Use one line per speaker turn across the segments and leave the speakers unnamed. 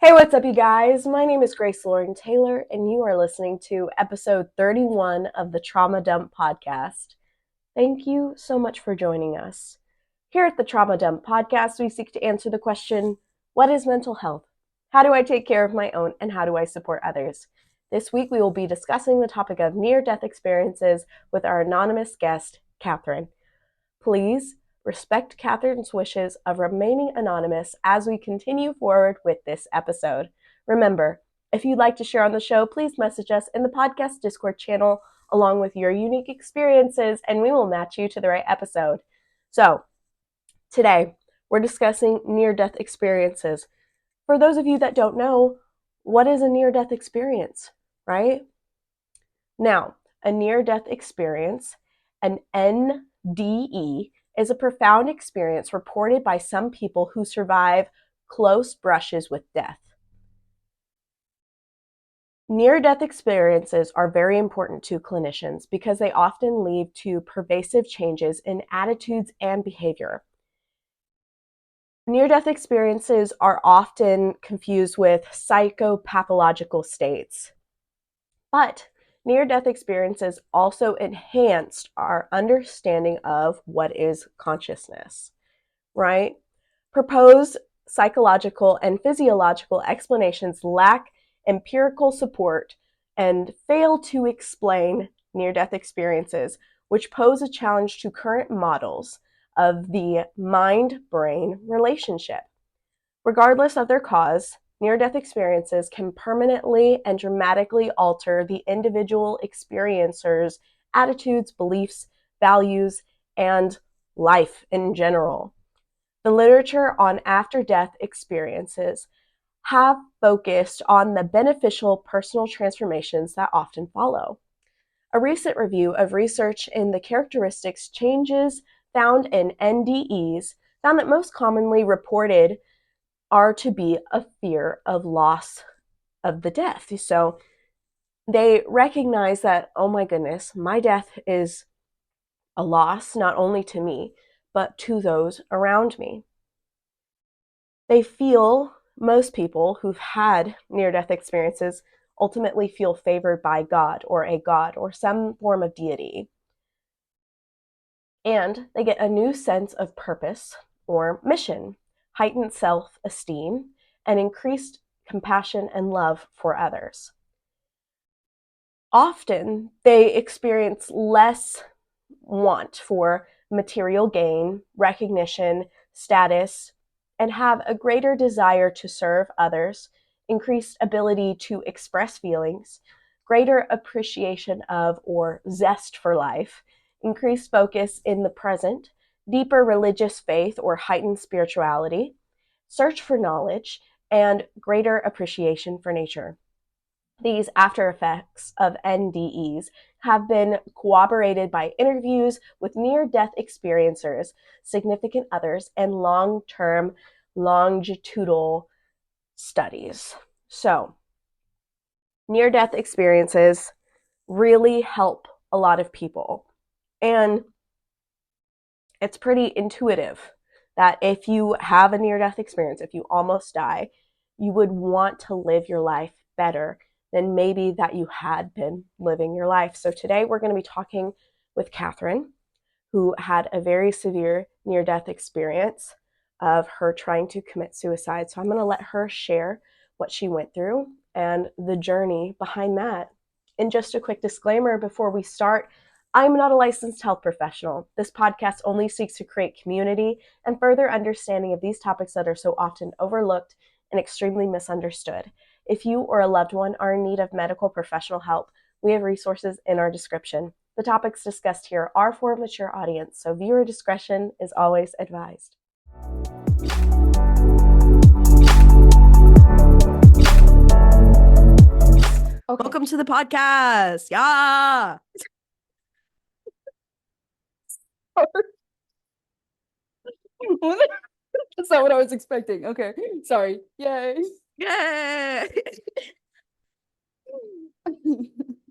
Hey, what's up, you guys? My name is Grace Lauren Taylor, and you are listening to episode 31 of the Trauma Dump podcast. Thank you so much for joining us. Here at the Trauma Dump podcast, we seek to answer the question, what is mental health? How do I take care of my own, and how do I support others? This week, we will be discussing the topic of near-death experiences with our anonymous guest, Katherine. Please respect Katherine's wishes of remaining anonymous as we continue forward with this episode. Remember, if you'd like to share on the show, please message us in the podcast Discord channel along with your unique experiences, and we will match you to the right episode. So, today, we're discussing near-death experiences. For those of you that don't know, what is a near-death experience, right? Now, a near-death experience, an NDE, is a profound experience reported by some people who survive close brushes with death. Near-death experiences are very important to clinicians because they often lead to pervasive changes in attitudes and behavior. Near-death experiences are often confused with psychopathological states, but near-death experiences also enhanced our understanding of what is consciousness, right? Proposed psychological and physiological explanations lack empirical support and fail to explain near-death experiences, which pose a challenge to current models of the mind-brain relationship. Regardless of their cause, near-death experiences can permanently and dramatically alter the individual experiencer's attitudes, beliefs, values, and life in general. The literature on after-death experiences have focused on the beneficial personal transformations that often follow. A recent review of research in the characteristics changes found in NDEs found that most commonly reported are to be a fear of loss of the death. So they recognize that, oh my goodness, my death is a loss not only to me, but to those around me. They feel, most people who've had near-death experiences ultimately feel favored by God or some form of deity. And they get a new sense of purpose or mission, heightened self-esteem, and increased compassion and love for others. Often, they experience less want for material gain, recognition, status, and have a greater desire to serve others, increased ability to express feelings, greater appreciation of or zest for life, increased focus in the present, deeper religious faith or heightened spirituality, search for knowledge, and greater appreciation for nature. These after effects of NDEs have been corroborated by interviews with near-death experiencers, significant others, and long-term longitudinal studies. So, near-death experiences really help a lot of people. And it's pretty intuitive that if you have a near-death experience, if you almost die, you would want to live your life better than maybe that you had been living your life. So today we're going to be talking with Katherine, who had a very severe near-death experience of her trying to commit suicide. So I'm going to let her share what she went through and the journey behind that. And just a quick disclaimer before we start, I'm not a licensed health professional. This podcast only seeks to create community and further understanding of these topics that are so often overlooked and extremely misunderstood. If you or a loved one are in need of medical professional help, we have resources in our description. The topics discussed here are for a mature audience, so viewer discretion is always advised. Okay. Welcome to the podcast. Yeah.
That's not what I was expecting. Okay, sorry. Yay.
Yay.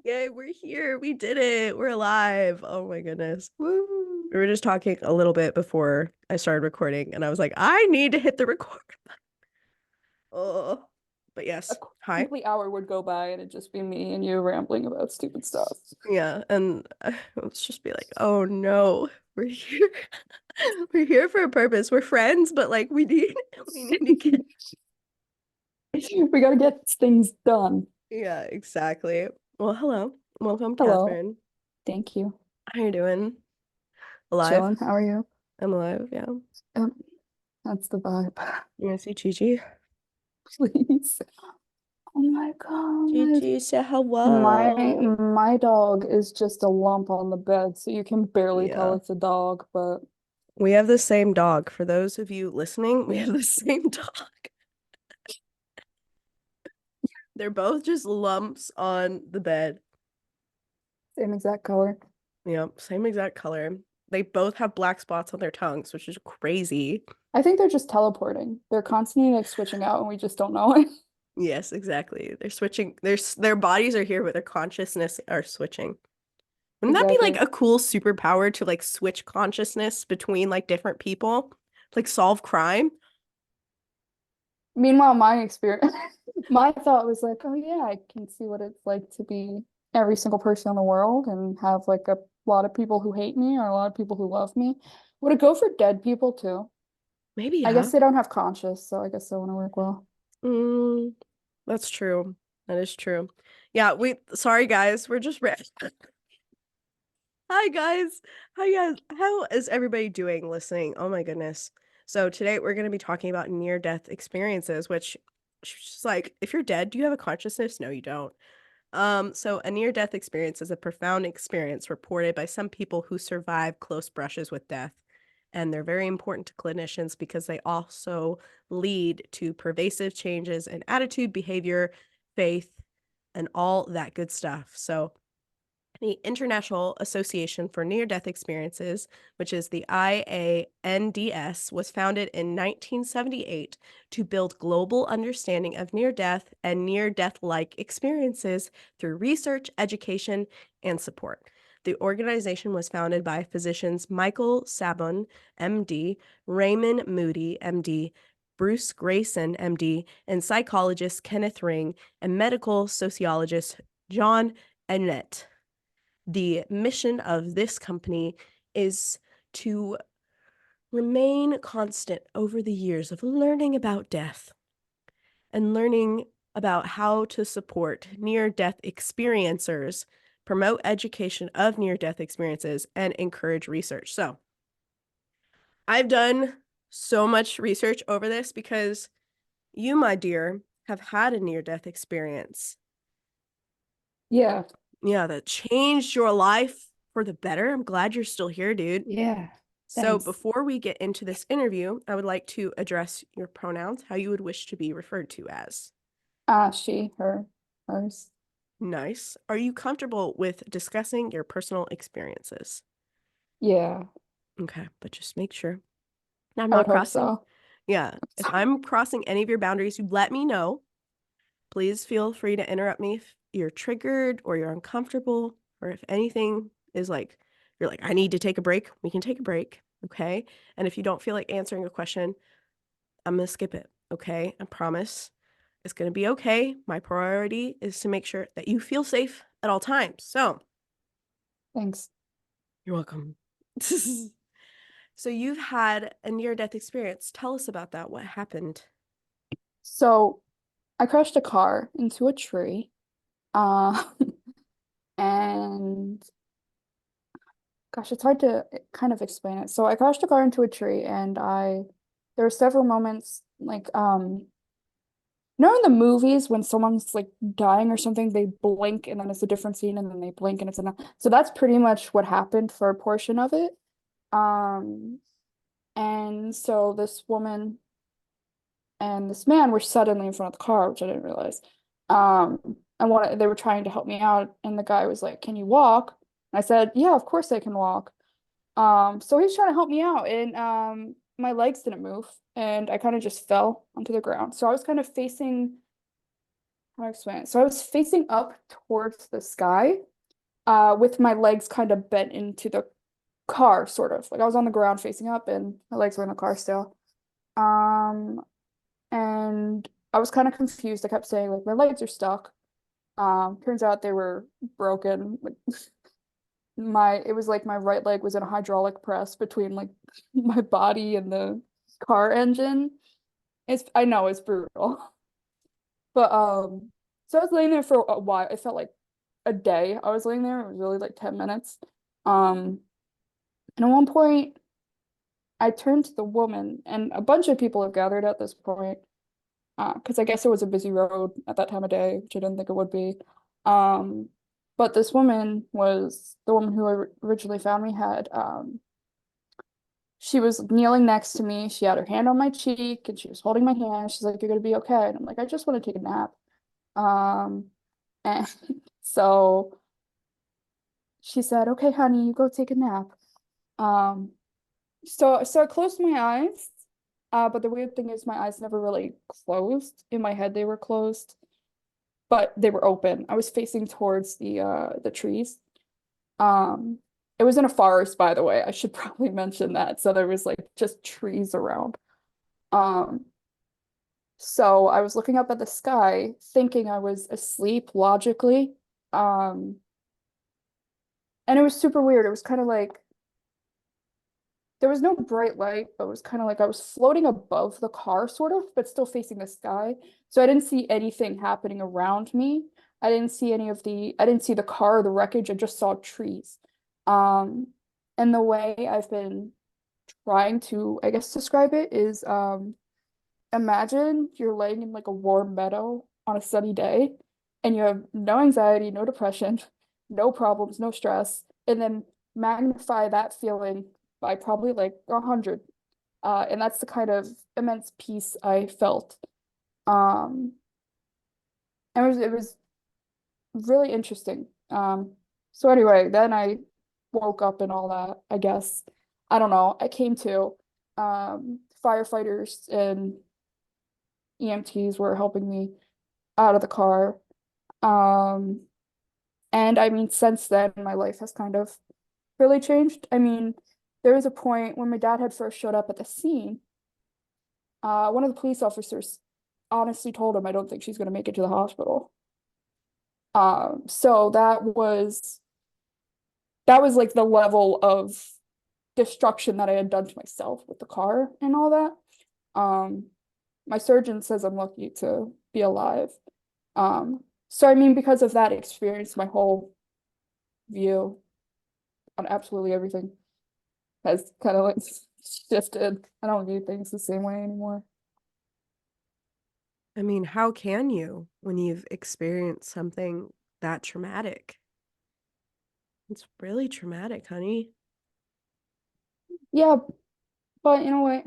Yay, we're here. We did it. We're alive. Oh my goodness. Woo. We were just talking a little bit before I started recording, and I was like, I need to hit the record button. Oh.
But yes,
A
hi.
complete hour would go by and it'd just be me and you rambling about stupid stuff.
Yeah, and let's just be like, oh no, we're here. We're here for a purpose. We're friends, but like we need to get
We gotta get things done.
yeah, exactly. Well, hello. Welcome,
Hello.
Catherine.
Thank you.
How you doing? Alive?
Chilling. How are you?
I'm alive, yeah.
Um, that's the vibe.
You wanna see Chi-Chi?
Please. Oh my God.
Chi-Chi, say
My
hello.
my dog is just a lump on the bed, so you can barely tell
Yeah.
it's a dog, but
We have the same dog. For those of you listening, we have the same dog. They're both just lumps on the bed.
same exact color.
Yep, same exact color. They both have black spots on their tongues, which is crazy.
I think they're just teleporting. They're constantly like switching out and we just don't know it.
Yes, exactly. They're switching. Their bodies are here, but their consciousness are switching. Wouldn't that be like
Exactly.
a cool superpower to like switch consciousness between like different people? Like solve crime?
Meanwhile, my experience, my thought was like, oh yeah, I can see what it's like to be every single person in the world and have like a lot of people who hate me or a lot of people who love me. Would it go for dead people too?
Maybe,
I
yeah.
guess they don't have conscious, so I guess that wouldn't work well.
Mm, that's true. That is true. Yeah, sorry guys, we're just Hi guys. Hi guys. How is everybody doing listening? Oh my goodness. So today we're going to be talking about near-death experiences, which is like if you're dead, do you have a consciousness? No, you don't. So a near-death experience is a profound experience reported by some people who survive close brushes with death. And they're very important to clinicians because they also lead to pervasive changes in attitude, behavior, faith, and all that good stuff. So the International Association for Near-Death Experiences, which is the IANDS, was founded in 1978 to build global understanding of near-death and near-death-like experiences through research, education, and support. The organization was founded by physicians Michael Sabon, MD, Raymond Moody, MD, Bruce Grayson, MD, and psychologist Kenneth Ring, and medical sociologist John Annett. The mission of this company is to remain constant over the years of learning about death and learning about how to support near-death experiencers, promote education of near-death experiences, and encourage research. So I've done so much research over this because you, my dear, have had a near-death experience.
Yeah.
Yeah, that changed your life for the better. I'm glad you're still here, dude.
Yeah.
So
Thanks.
before we get into this interview, I would like to address your pronouns, how you would wish to be referred to as.
She, her, hers.
Nice. Are you comfortable with discussing your personal experiences?
Yeah,
Okay, but just make sure. I'm
I would
not
hope
crossing.
so.
Yeah, if I'm crossing any of your boundaries, you let me know. Please feel free to interrupt me if you're triggered or you're uncomfortable, or if anything is like, you're like, I need to take a break, we can take a break. Okay. And if you don't feel like answering a question, I'm going to skip it. Okay. I promise it's going to be okay. My priority is to make sure that you feel safe at all times. So
Thanks.
you're welcome. So you've had a near-death experience. Tell us about that. What happened?
So I crashed a car into a tree. Uh, and gosh, it's hard to kind of explain it. So I crashed a car into a tree and there were several moments like you know in the movies when someone's like dying or something, they blink and then it's a different scene and then they blink and it's another. So that's pretty much what happened for a portion of it. Um, and so this woman and this man were suddenly in front of the car, which I didn't realize. And they were trying to help me out, and the guy was like, "Can you walk?" And I said, "Yeah, of course I can walk." So he's trying to help me out, and my legs didn't move, and I kind of just fell onto the ground. So I was kind of facing, how do I explain it? So I was facing up towards the sky, with my legs kind of bent into the car, sort of. Like I was on the ground facing up, and my legs were in the car still. Um, and I was kind of confused. I kept saying like my legs are stuck. Turns out they were broken. Like, it was like my right leg was in a hydraulic press between like my body and the car engine. I know it's brutal. But so I was laying there for a while. It felt like a day. I was laying there. It was really like 10 minutes. Um, and at one point I turned to the woman, and a bunch of people have gathered at this point. Because I guess it was a busy road at that time of day, which I didn't think it would be. Um, but this woman was the woman who originally found me she was kneeling next to me. She had her hand on my cheek and she was holding my hand. She's like, "You're gonna be okay." And I'm like, "I just want to take a nap." Um, and so she said, "Okay, honey, you go take a nap." Um, so I closed my eyes. But the weird thing is my eyes never really closed. In my head, they were closed, but they were open. I was facing towards the trees. Um, it was in a forest, by the way. I should probably mention that. So there was like just trees around. Um, so I was looking up at the sky, thinking I was asleep logically. Um, and it was super weird. It was kind of like there was no bright light, but it was kind of like I was floating above the car, sort of, but still facing the sky. So I didn't see anything happening around me. I didn't see the car or the wreckage. I just saw trees. Um, and the way I've been trying to, I guess, describe it is imagine you're laying in like a warm meadow on a sunny day and you have no anxiety, no depression, no problems, no stress, and then magnify that feeling by probably like 100. And that's the kind of immense peace I felt. Um, and it was really interesting. So anyway, then I woke up and all that, I guess. I don't know. I came to firefighters and EMTs were helping me out of the car. Um, and I mean, since then, my life has kind of really changed. I mean, there was a point when my dad had first showed up at the scene. One of the police officers honestly told him, "I don't think she's going to make it to the hospital." So that was like the level of destruction that I had done to myself with the car and all that. Um, my surgeon says I'm lucky to be alive. So I mean, because of that experience, my whole view on absolutely everything has kind of like shifted. I don't view things the same way anymore.
I mean, how can you when you've experienced something that traumatic? It's really traumatic, honey.
Yeah, but you know what?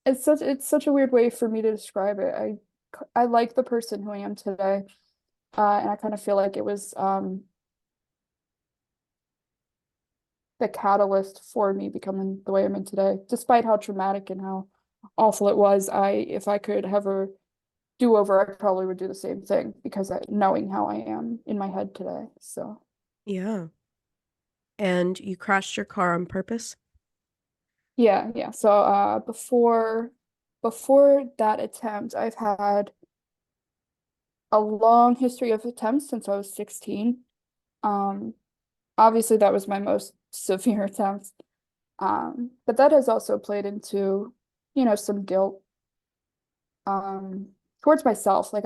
It's such a weird way for me to describe it. I like the person who I am today. And I kind of feel like it was the catalyst for me becoming the way I'm in today. Despite how traumatic and how awful it was, if I could ever do over, I probably would do the same thing because knowing how I am in my head today. So
Yeah. And you crashed your car on purpose?
yeah, yeah. So before that attempt, I've had a long history of attempts since I was 16. Um, Obviously that was my most severe attempt. But that has also played into, some guilt um towards myself. Like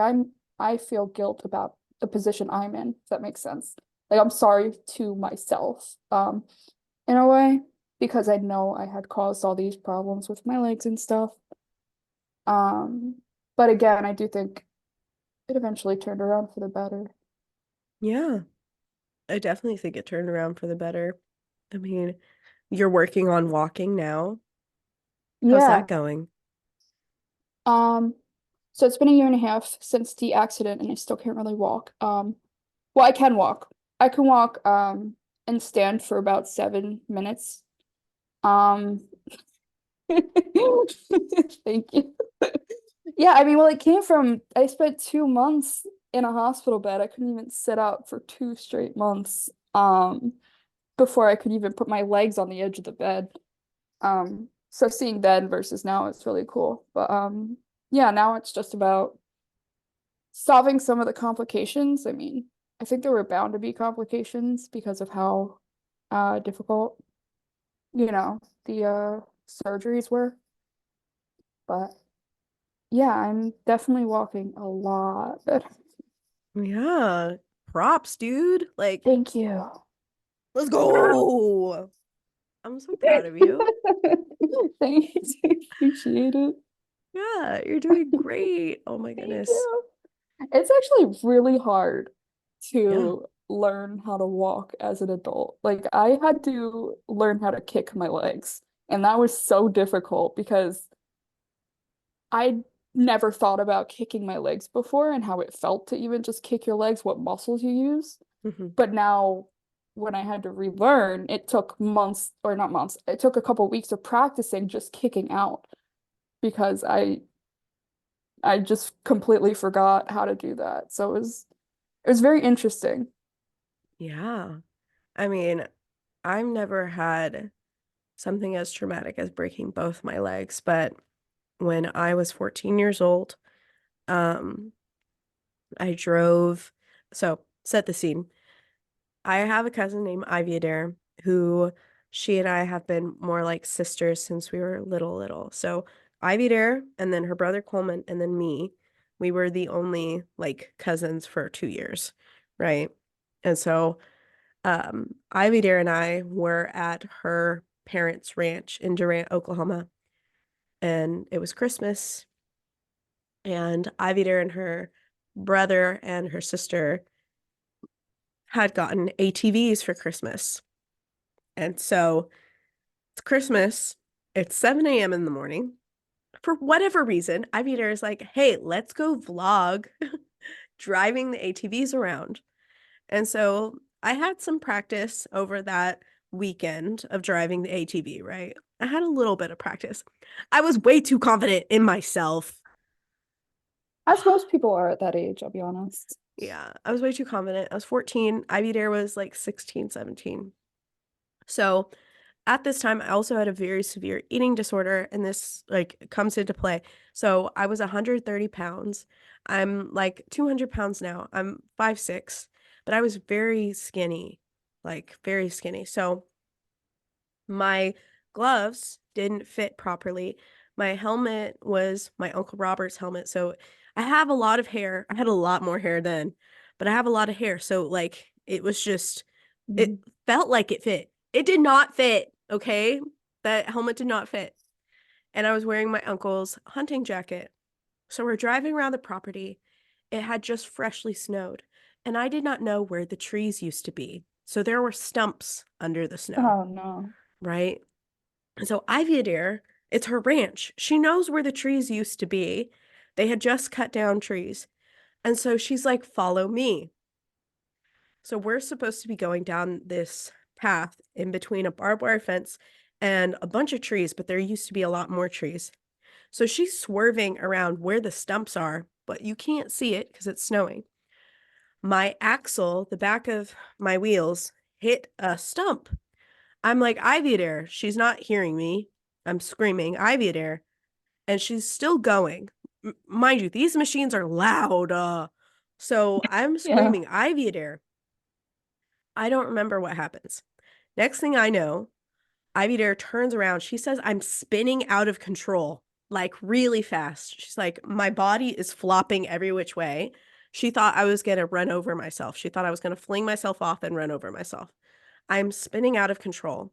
I feel guilt about the position I'm in, if that makes sense. Like I'm sorry to myself, in a way, because I know I had caused all these problems with my legs and stuff. Um, but again, I do think it eventually turned around for the better.
Yeah. I definitely think it turned around for the better. I mean, you're working on walking now. How's that
Yeah.
going?
Um, so it's been a year and a half since the accident and I still can't really walk. Well, I can walk. I can walk and stand for about 7 minutes. Um Thank you. Yeah, I mean, well, it came from I spent 2 months in a hospital bed. I couldn't even sit up for 2 straight months. Before I could even put my legs on the edge of the bed. So seeing then versus now is really cool. But yeah, now it's just about solving some of the complications. I mean, I think there were bound to be complications because of how difficult, the surgeries were. But yeah, I'm definitely walking a lot better.
Yeah. Props, dude. Like,
Thank you.
let's go. I'm so proud of you.
Thanks. I appreciate it.
Yeah, you're doing great. Oh my
Thank
goodness.
you. It's actually really hard
Yeah.
to learn how to walk as an adult. Like, I had to learn how to kick my legs, and that was so difficult because I never thought about kicking my legs before and how it felt to even just kick your legs, what muscles you use.
Hmm.
But now, when I had to relearn, it took months, or not months, it took a couple weeks of practicing just kicking out because I just completely forgot how to do that. So it was very interesting.
Yeah. I mean, I've never had something as traumatic as breaking both my legs, but when I was 14 years old, um, I drove, so set the scene. I have a cousin named Ivy Adair who she and I have been more like sisters since we were little. So Ivy Adair and then her brother Coleman and then me, we were the only like cousins for 2 years, right? And so Ivy Adair and I were at her parents' ranch in Durant, Oklahoma, and it was Christmas, and Ivy Adair and her brother and her sister had gotten ATVs for Christmas. And so it's Christmas. It's 7 a.m. in the morning. For whatever reason, Ivy Adair is like, hey, let's go vlog driving the ATVs around. And so I had some practice over that weekend of driving the ATV, right? I had a little bit of practice. I was way too confident in myself.
As most people are at that age, I'll be honest.
Yeah, I was way too confident. I was 14. Ivy Dare was like 16, 17. So at this time, I also had a very severe eating disorder, and this like comes into play. So I was 130 pounds. I'm like 200 pounds now. I'm 5'6", but I was very skinny, like very skinny. So my gloves didn't fit properly. My helmet was my Uncle Robert's helmet. So I have a lot of hair. I had a lot more hair then, but I have a lot of hair. So like it was just, it
Mhm.
felt like it fit. It did not fit. Okay. That helmet did not fit. And I was wearing my uncle's hunting jacket. So we're driving around the property. It had just freshly snowed, and I did not know where the trees used to be. So there were stumps under the snow,
Oh no.
right? And so Ivy Adair, it's her ranch. She knows where the trees used to be. They had just cut down trees. And so she's like, follow me. So we're supposed to be going down this path in between a barbed wire fence and a bunch of trees, but there used to be a lot more trees. So she's swerving around where the stumps are, but you can't see it because it's snowing. My axle, the back of my wheels, hit a stump. I'm like, Ivy Adair. She's not hearing me. I'm screaming, Ivy Adair. And she's still going. Mind you, these machines are loud. So I'm
Yeah.
screaming, Ivy Adair. I don't remember what happens. Next thing I know, Ivy Adair turns around. She says, I'm spinning out of control, like really fast. She's like, my body is flopping every which way. She thought I was going to run over myself. She thought I was going to fling myself off and run over myself. I'm spinning out of control.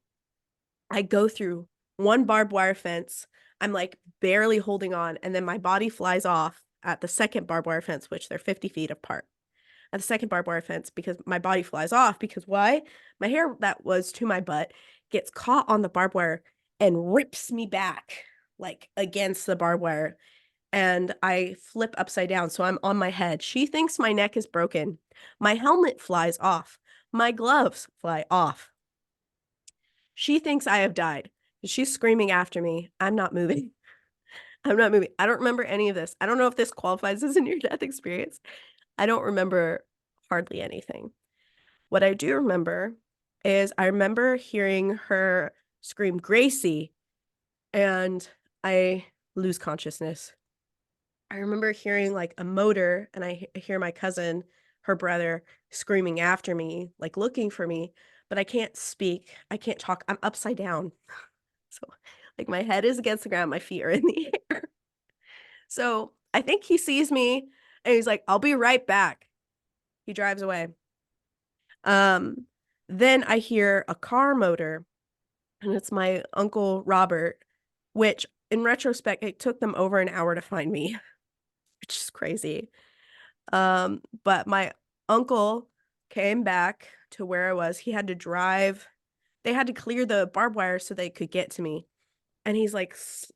I go through one barbed wire fence. I'm like barely holding on. And then my body flies off at the second barbed wire fence, which they're 50 feet apart. At the second barbed wire fence, because my body flies off. Because why? My hair that was to my butt gets caught on the barbed wire and rips me back like against the barbed wire. And I flip upside down. So I'm on my head. She thinks my neck is broken. My helmet flies off. My gloves fly off. She thinks I have died. She's screaming after me. I'm not moving. I'm not moving. I don't remember any of this. I don't know if this qualifies as a near death experience. I don't remember hardly anything. What I do remember is I remember hearing her scream, Gracie, and I lose consciousness. I remember hearing like a motor, and I hear my cousin, her brother, screaming after me, like looking for me, but I can't speak. I can't talk. I'm upside down. So, like, my head is against the ground, my feet are in the air. So, I think he sees me and he's like, I'll be right back. He drives away. Um, then I hear a car motor, and it's my Uncle Robert, which in retrospect, it took them over an hour to find me, which is crazy. But my uncle came back to where I was. He had to drive. They had to clear the barbed wire so they could get to me. And he's like,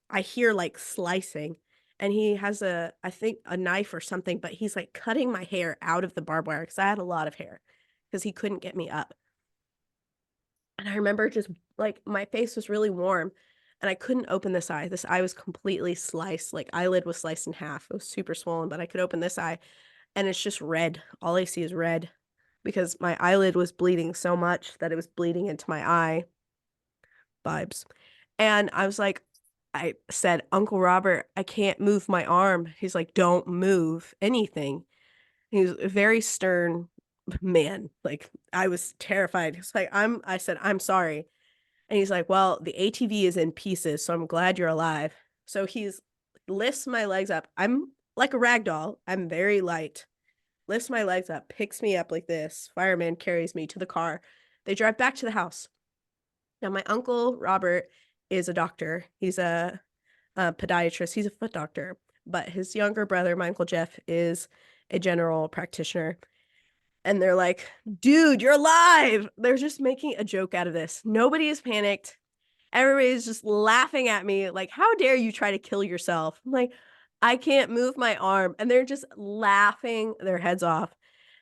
I hear like slicing. And he has I think a knife or something, but he's like cutting my hair out of the barbed wire because I had a lot of hair because he couldn't get me up. And I remember just like my face was really warm and I couldn't open this eye. This eye was completely sliced, like eyelid was sliced in half. It was super swollen, but I could open this eye and it's just red. All I see is red because my eyelid was bleeding so much that it was bleeding into my eye. Vibes. And I was like, I said, Uncle Robert, I can't move my arm. He's like, don't move anything. He was a very stern man. Like, I was terrified. He's like, I said, I'm sorry. And he's like, well, the ATV is in pieces, so I'm glad you're alive. So he's lifts my legs up. I'm like a rag doll. I'm very light. Lifts my legs up, picks me up like this. Fireman carries me to the car. They drive back to the house. Now, my Uncle Robert is a doctor. He's a podiatrist. He's a foot doctor. But his younger brother, my Uncle Jeff, is a general practitioner. And they're like, dude, you're alive. They're just making a joke out of this. Nobody is panicked. Everybody's just laughing at me. Like, how dare you try to kill yourself? I'm like, I can't move my arm. And they're just laughing their heads off.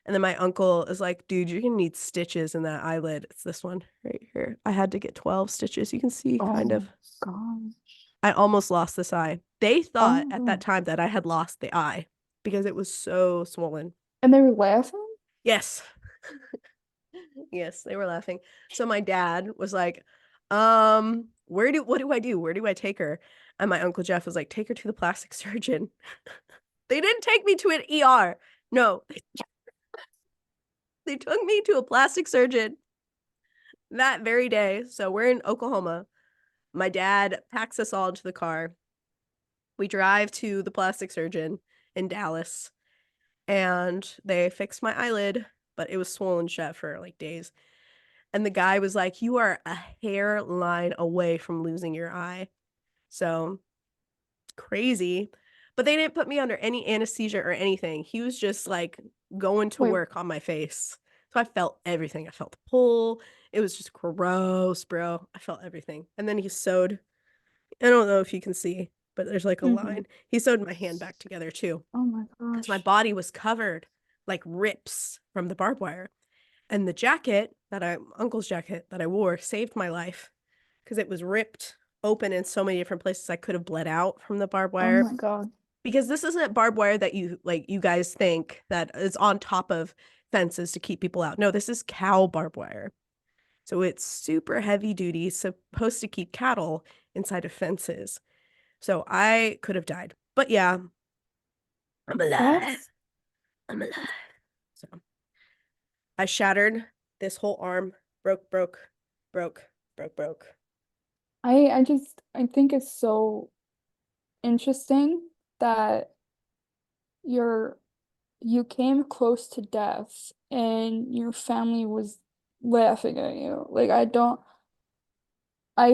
And then my uncle is like, dude, you're going to need stitches in that eyelid. It's this one right here. I had to get 12 stitches. You can see
Oh
kind
my
of.
gosh.
I almost lost this eye. They
Oh
thought
my
at that
god.
time that I had lost the eye because it was so swollen.
And they were laughing?
Yes. Yes, they were laughing. So my dad was like, what do I do? Where do I take her? And my Uncle Jeff was like, take her to the plastic surgeon. They didn't take me to an ER. No, they took me to a plastic surgeon that very day. So we're in Oklahoma. My dad packs us all into the car. We drive to the plastic surgeon in Dallas, and they fixed my eyelid, but it was swollen shut for like days. And the guy was like, you are a hairline away from losing your eye. So crazy. But they didn't put me under any anesthesia or anything. He was just like going to
Wait,
work on my face. So I felt everything. I felt the pull. It was just gross, bro. I felt everything. And then he sewed, I don't know if you can see, but there's like a
mm-hmm.
line. He sewed my hand back together too,
Oh my
because my
gosh.
body was covered like rips from the barbed wire. And the jacket uncle's jacket that I wore saved my life because it was ripped open in so many different places. I could have bled out from the barbed
Oh
wire
my god.
because this isn't barbed wire that you guys think that is on top of fences to keep people out. No, this is cow barbed wire. So it's super heavy duty, supposed to keep cattle inside of fences. So I could have died. But yeah, I'm alive.
That's
I'm alive. So I shattered this whole arm, broke, broke, broke, broke, broke.
I think it's so interesting that you're you came close to death and your family was laughing at you. Like I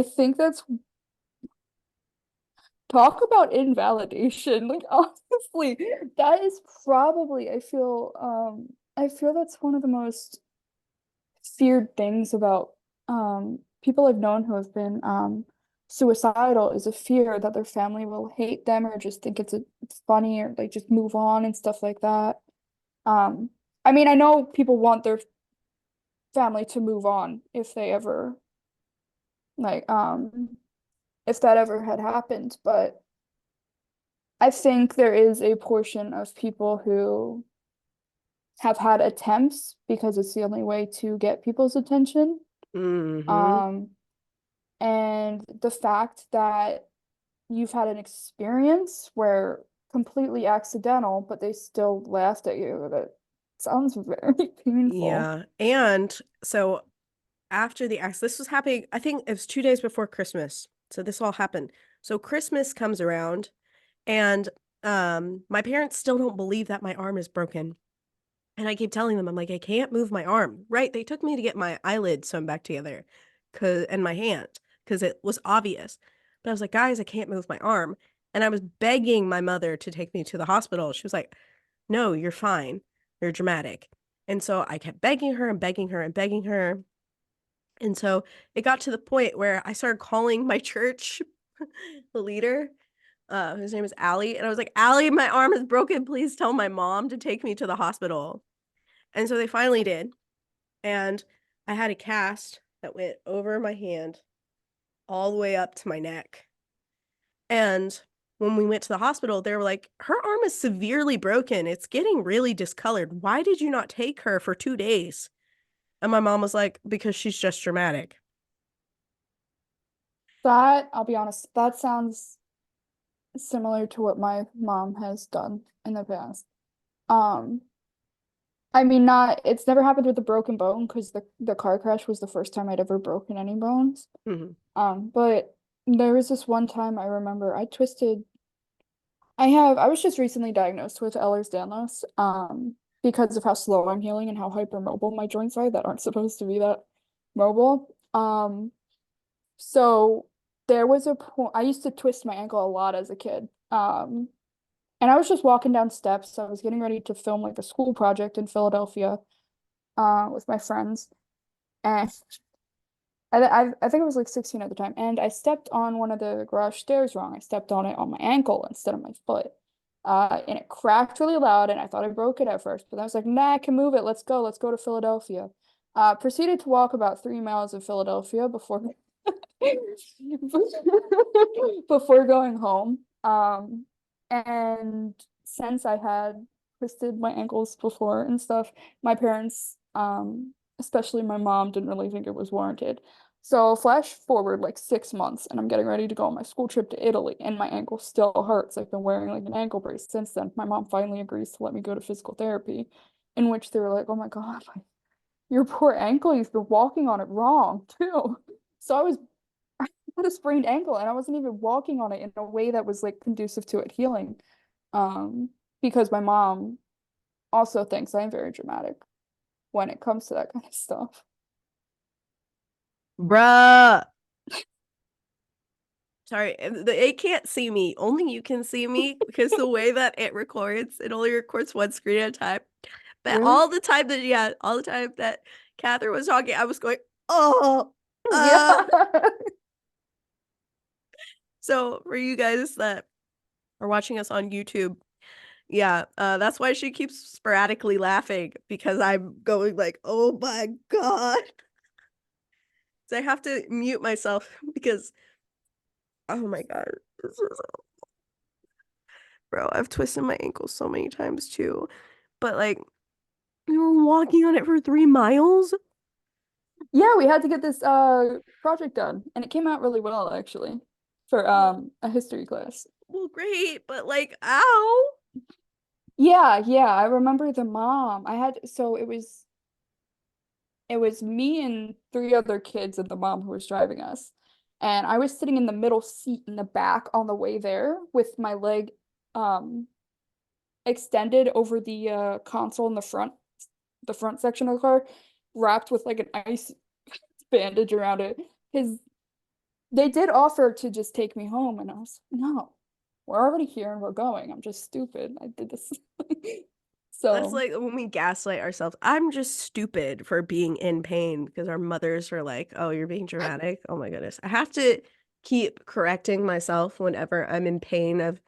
think that's talk about invalidation. Like honestly, that is probably I feel that's one of the most feared things about people I've known who have been suicidal is a fear that their family will hate them or just think it's funny or like just move on and stuff like that. Um I mean, I know people want their family to move on if they ever like if that ever had happened, but I think there is a portion of people who have had attempts because it's the only way to get people's attention.
Mm-hmm.
Um, and the fact that you've had an experience where completely accidental, but they still laughed at you. That sounds very painful.
Yeah. And so after the accident, this was happening, I think it was 2 days before Christmas. So this all happened. So Christmas comes around and my parents still don't believe that my arm is broken. And I keep telling them, I'm like, I can't move my arm. Right. They took me to get my eyelid sewn back together and my hand because it was obvious. But I was like, guys, I can't move my arm. And I was begging my mother to take me to the hospital. She was like, no, you're fine. You're dramatic. And so I kept begging her and begging her and begging her. And so it got to the point where I started calling my church, the leader, whose name is Allie. And I was like, Allie, my arm is broken. Please tell my mom to take me to the hospital. And so they finally did. And I had a cast that went over my hand all the way up to my neck. And when we went to the hospital, they were like, her arm is severely broken. It's getting really discolored. Why did you not take her for 2 days? And my mom was like, because she's just dramatic.
That, I'll be honest, that sounds similar to what my mom has done in the past. Um, I mean, it's never happened with a broken bone because the car crash was the first time I'd ever broken any bones.
Mm-hmm.
But there was this one time I remember I was just recently diagnosed with Ehlers-Danlos, because of how slow I'm healing and how hypermobile my joints are that aren't supposed to be that mobile. So there was a point I used to twist my ankle a lot as a kid. And I was just walking down steps. I was getting ready to film like a school project in Philadelphia, with my friends. And I think I was like 16 at the time, and I stepped on one of the garage stairs wrong. I stepped on it on my ankle instead of my foot. And it cracked really loud, and I thought I broke it at first, but I was like, nah, I can move it. Let's go to Philadelphia. Proceeded to walk about 3 miles of Philadelphia before before going home. And since I had twisted my ankles before and stuff, my parents, especially my mom, didn't really think it was warranted. So flash forward like 6 months, and I'm getting ready to go on my school trip to Italy, and my ankle still hurts. I've been wearing like an ankle brace since then. My mom finally agrees to let me go to physical therapy, in which they were like, "Oh my God, your poor ankle, you've been walking on it wrong too." So I had a sprained ankle, and I wasn't even walking on it in a way that was like conducive to it healing. Um, because my mom also thinks I'm very dramatic when it comes to that kind of stuff.
Bruh. Sorry, it can't see me. Only you can see me because the way that it only records one screen at a time. But
Really?
all the time that Catherine was talking, I was going, oh,
Yeah.
So for you guys that are watching us on YouTube, yeah, that's why she keeps sporadically laughing because I'm going like, oh my God. So I have to mute myself because, oh my God, bro, I've twisted my ankle so many times too. But like, we were walking on it for 3 miles.
Yeah, we had to get this project done, and it came out really well actually for a history class.
Well, great, but like, ow.
Yeah, I remember the mom. It was me and three other kids and the mom who was driving us. And I was sitting in the middle seat in the back on the way there with my leg um extended over the console in the front section of the car, wrapped with like an ice bandage around it. Because they did offer to just take me home, and I was no, we're already here and we're going. I'm just stupid. I did this.
That's
So
like when we gaslight ourselves. I'm just stupid for being in pain because our mothers are like, oh, you're being dramatic. Oh my goodness. I have to keep correcting myself whenever I'm in pain of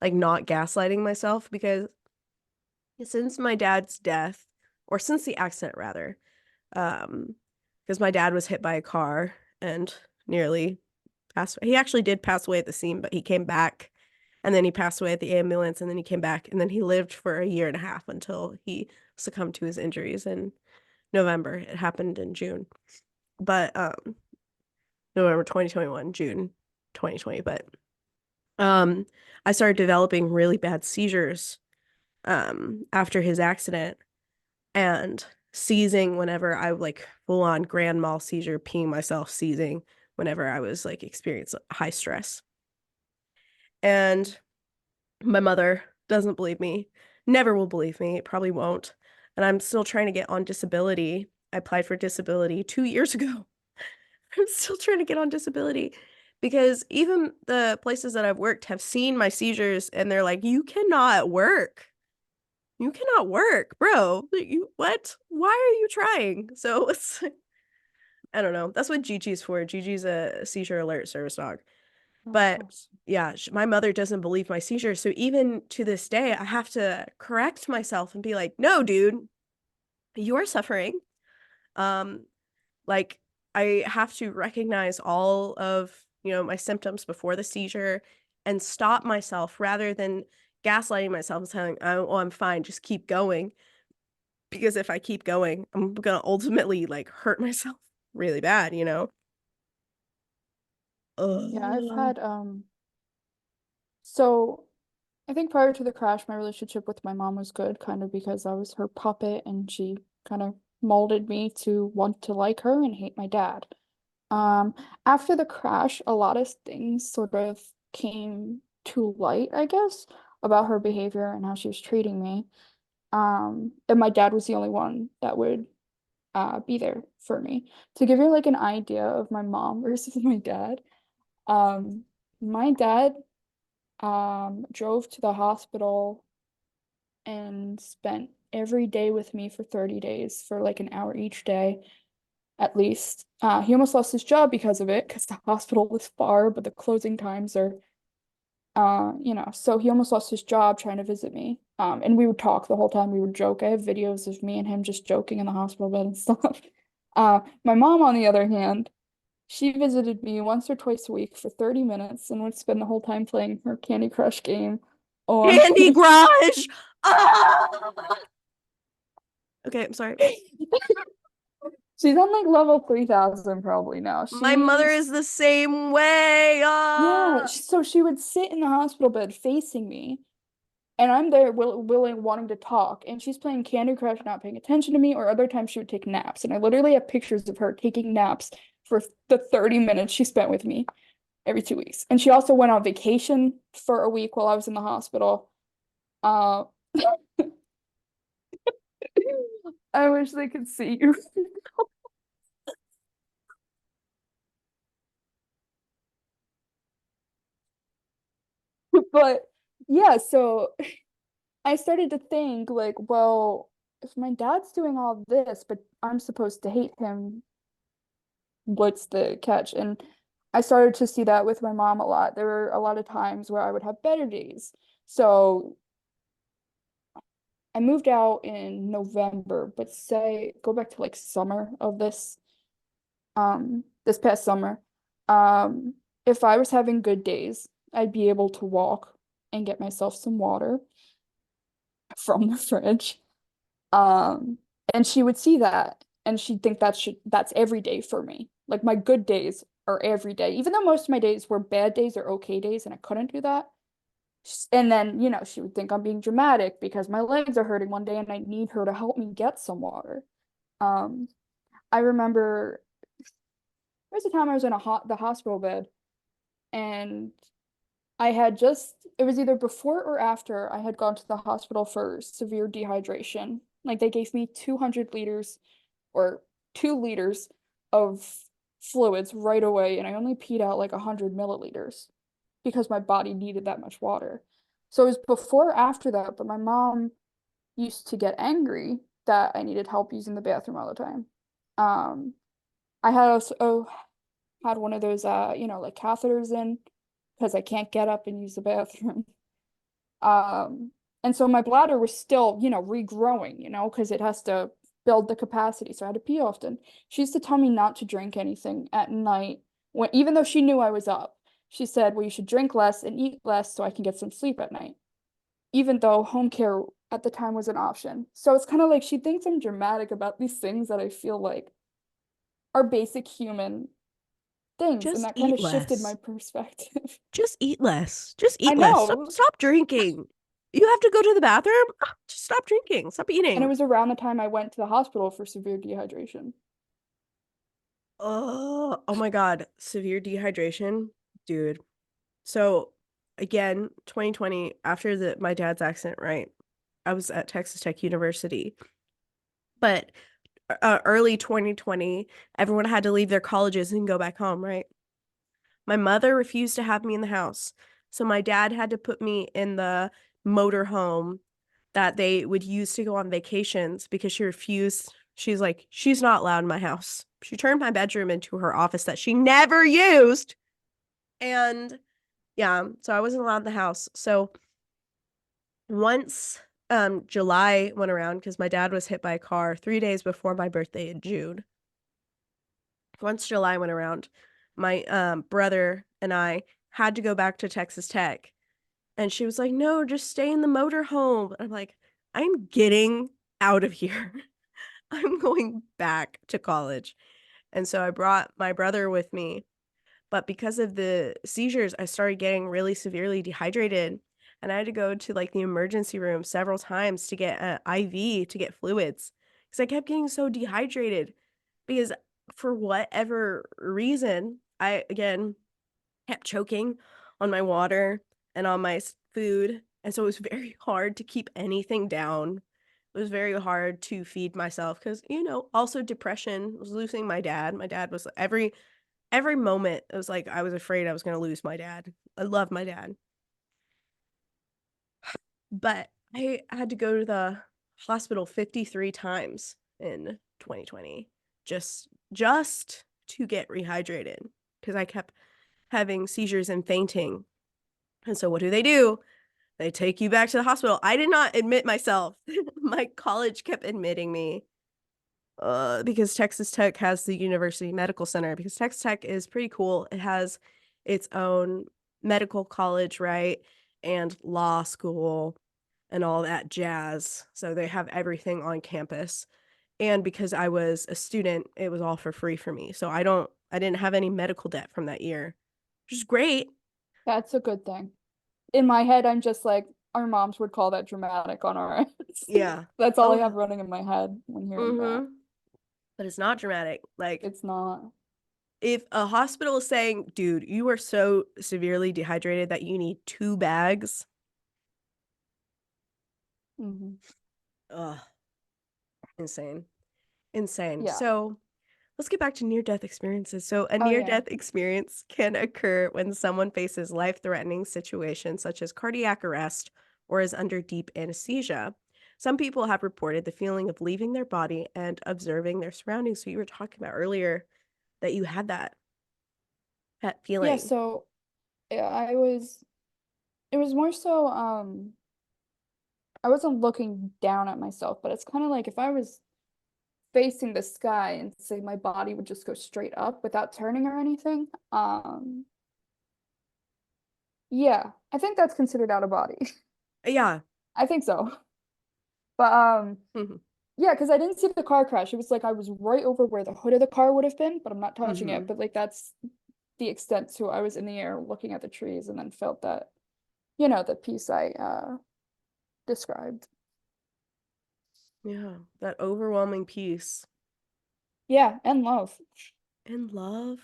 like not gaslighting myself because since my dad's death, or since the accident rather, because my dad was hit by a car and nearly passed away. He actually did pass away at the scene, but he came back and then he passed away at the ambulance and then he came back and then he lived for a year and a half until he succumbed to his injuries in November. It happened in June. But November 2021, June 2020, but Um, I started developing really bad seizures after his accident and seizing whenever I like full on grand mal seizure, peeing myself, seizing whenever I was like experiencing high stress. And my mother doesn't believe me, never will believe me, probably won't. And I'm still trying to get on disability. I applied for disability 2 years ago. I'm still trying to get on disability because even the places that I've worked have seen my seizures and they're like, you cannot work. You cannot work, bro. You what? Why are you trying? So it's I don't know. That's what Gigi's for. Gigi's a seizure alert service dog.
Oh,
But
awesome.
yeah, my mother doesn't believe my seizures. So even to this day, I have to correct myself and be like, no, dude, you're suffering. Um, like I have to recognize all of, my symptoms before the seizure and stop myself rather than gaslighting myself and saying, oh, I'm fine, just keep going. Because if I keep going, I'm gonna ultimately like hurt myself really bad, you know?
Yeah, I've
Ugh.
had so I think prior to the crash, my relationship with my mom was good, kind of because I was her puppet and she kind of molded me to want to like her and hate my dad. Um, After the crash, a lot of things sort of came to light, I guess, about her behavior and how she was treating me. And my dad was the only one that would be there for me. To give you like an idea of my mom versus um, my dad drove to the hospital and spent every day with me for 30 days for like an hour each day at least. He almost lost his job because of it, because the hospital was far, but the closing times are, so he almost lost his job trying to visit me. And we would talk the whole time. We would joke. I have videos of me and him just joking in the hospital bed and stuff. My mom, on the other hand, she visited me once or twice a week for 30 minutes and would spend the whole time playing her Candy Crush game. Or
Candy Crush! Ah! Okay, I'm sorry.
she's on like level 3000 probably now.
My mother is the same way.
Yeah,
Ah!
so she would sit in the hospital bed facing me, and I'm there willing, wanting to talk, and she's playing Candy Crush, not paying attention to me, or other times she would take naps. And I literally have pictures of her taking naps for the 30 minutes she spent with me every 2 weeks. And she also went on vacation for a week while I was in the hospital. Uh, I wish they could see you. But yeah, so I started to think like, well, if my dad's doing all this, but I'm supposed to hate him, what's the catch? And I started to see that with my mom a lot. There were a lot of times where I would have better days. So I moved out in November, but say go back to like summer of this past summer. Um, if I was having good days, I'd be able to walk and get myself some water from the fridge. Um, and she would see that and she'd think that's every day for me. Like my good days are every day, even though most of my days were bad days or okay days and I couldn't do that. And then, she would think I'm being dramatic because my legs are hurting one day and I need her to help me get some water. Um, I remember there was a time I was in the hospital bed and it was either before or after I had gone to the hospital for severe dehydration. Like they gave me 200 liters or 2 liters of fluids right away, and I only peed out like 100 milliliters because my body needed that much water. So it was before or after that, but my mom used to get angry that I needed help using the bathroom all the time. Um, I had also had one of those, like catheters in because I can't get up and use the bathroom. Um, and so my bladder was still, regrowing, because it has to build the capacity. So I had to pee often. She used to tell me not to drink anything at night even though she knew I was up. She said, well, you should drink less and eat less so I can get some sleep at night, even though home care at the time was an option. So it's kind of like she thinks I'm dramatic about these things that I feel like are basic human things, and
Just
that kind
eat
of shifted my
less.
perspective.
Just eat less. Just
I
eat less. Stop,
know.
stop drinking. You have to go to the bathroom? Just stop drinking. Stop
And it
eating.
was around the time I went to the hospital for severe dehydration.
Oh my God. Severe dehydration. Dude. So again, 2020, after my dad's accident, right? I was at Texas Tech University. But early 2020, everyone had to leave their colleges and go back home, right? My mother refused to have me in the house. So my dad had to put me in the motor home that they would use to go on vacations because she refused. She's like, she's not allowed in my house. She turned my bedroom into her office that she never used. And yeah, so I wasn't allowed in the house. So once July went around, because my dad was hit by a car 3 days before my birthday in June. Once July went around, my brother and I had to go back to Texas Tech. And she was like, no, just stay in the motor home. I'm like, I'm getting out of here. I'm going back to college. And so I brought my brother with me. But because of the seizures, I started getting really severely dehydrated. And I had to go to like the emergency room several times to get an IV to get fluids because I kept getting so dehydrated. Because for whatever reason, I again kept choking on my water and on my food. And so it was very hard to keep anything down. It was very hard to feed myself because, also depression. I was losing my dad. My dad was every moment, it was like I was afraid I was going to lose my dad. I love my dad. But I had to go to the hospital 53 times in 2020 just to get rehydrated because I kept having seizures and fainting. And so what do? They take you back to the hospital. I did not admit myself. My college kept admitting me because Texas Tech has the University Medical Center, because Texas Tech is pretty cool. It has its own medical college, right? And law school and all that jazz. So they have everything on campus. And because I was a student, it was all for free for me. So I didn't have any medical debt from that year, which is great.
That's a good thing. In my head, I'm just like, our moms would call that dramatic on our ends.
Yeah.
That's all I have
Oh,
running in my head when hearing that.
but it's not dramatic. Like,
It's not.
if a hospital is saying, dude, you are so severely dehydrated that you need 2 bags,
Hmm.
ugh, insane. Insane.
Yeah.
So let's get back to near-death experiences. So a
Oh, yeah.
near-death experience can occur when someone faces life-threatening situations such as cardiac arrest or is under deep anesthesia. Some people have reported the feeling of leaving their body and observing their surroundings. So you were talking about earlier that you had that
Yeah,
feeling.
so it was more so, I wasn't looking down at myself, but it's kind of like if I was facing the sky and say my body would just go straight up without turning or anything. Yeah, I think that's considered out of body.
Yeah.
I think so. But
Hmm.
yeah, because I didn't see the car crash. It was like I was right over where the hood of the car would have been, but I'm not touching
Hmm.
it. But like that's the extent to I was in the air looking at the trees and then felt that, the peace I described.
Yeah, that overwhelming peace
Yeah, and love.
and love,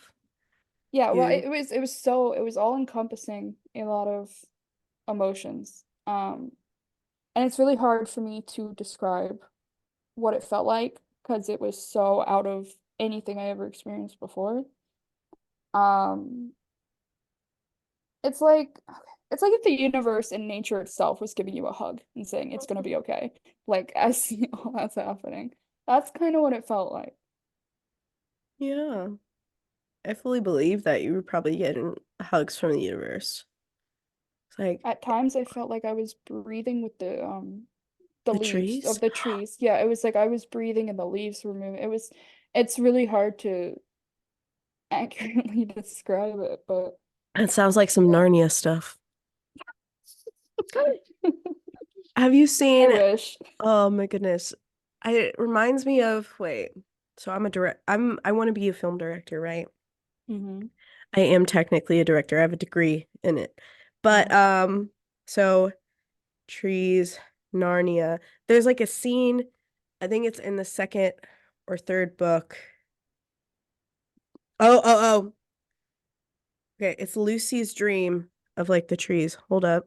Yeah, well,
dude.
it was all encompassing a lot of emotions. And it's really hard for me to describe what it felt like because it was so out of anything I ever experienced before. Um, it's like it's like if the universe and nature itself was giving you a hug and saying it's gonna be okay. Like as all that's happening. That's kind of what it felt like.
Yeah, I fully believe that you were probably getting hugs from the universe. It's like
At times I felt like I was breathing with the
the
leaves
trees.
of the trees. Yeah, it was like I was breathing and the leaves were moving. It's really hard to accurately describe it, but
It sounds like some
yeah.
Narnia stuff. Have you
I
seen,
wish.
oh my goodness. It reminds me of, wait, so I want to be a film director, right?
Hmm.
I am technically a director. I have a degree in it. But so trees, Narnia. There's like a scene, I think it's in the second or third book. Oh. Okay, it's Lucy's dream of like the trees. Hold up.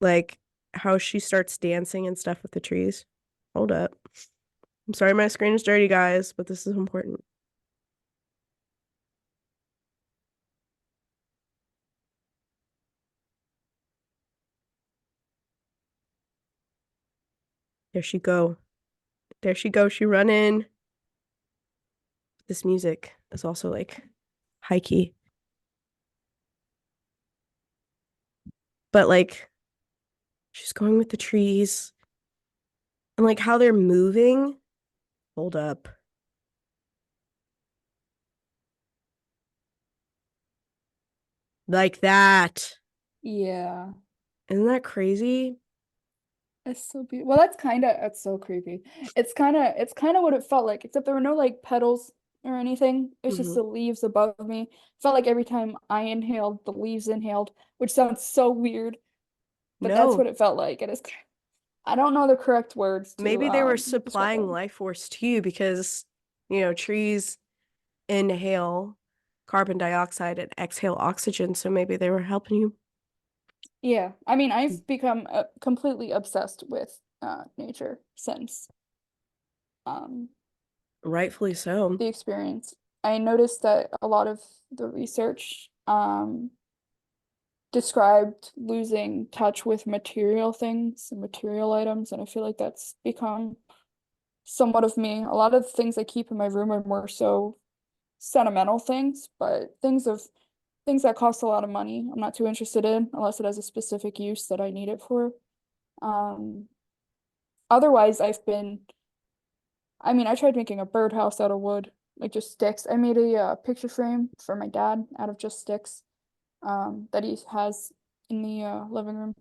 Like how she starts dancing and stuff with the trees. Hold up. I'm sorry my screen is dirty, guys, but this is important. There she go. There she go. She run in. This music is also like high key. But like she's going with the trees and like how they're moving. Hold up. Like that.
Yeah.
Isn't that crazy?
It's so beautiful. Well, that's so creepy. It's kind of what it felt like, except there were no like petals or anything. It's just
Mhm.
the leaves above me. Felt like every time I inhaled, the leaves inhaled, which sounds so weird, but that's
No,
what it felt like. I don't know the correct words to
maybe they were
describe
supplying
it.
life force to you because, trees inhale carbon dioxide and exhale oxygen. So maybe they were helping you.
Yeah, I mean, I've become completely obsessed with nature since um
Rightfully so.
the experience. I noticed that a lot of the research described losing touch with material things and material items, and I feel like that's become somewhat of me. A lot of the things I keep in my room are more so sentimental things, but things that cost a lot of money, I'm not too interested in unless it has a specific use that I need it for. Um, Otherwise, I mean, I tried making a birdhouse out of wood, like just sticks. I made a picture frame for my dad out of just sticks, that he has in the living room.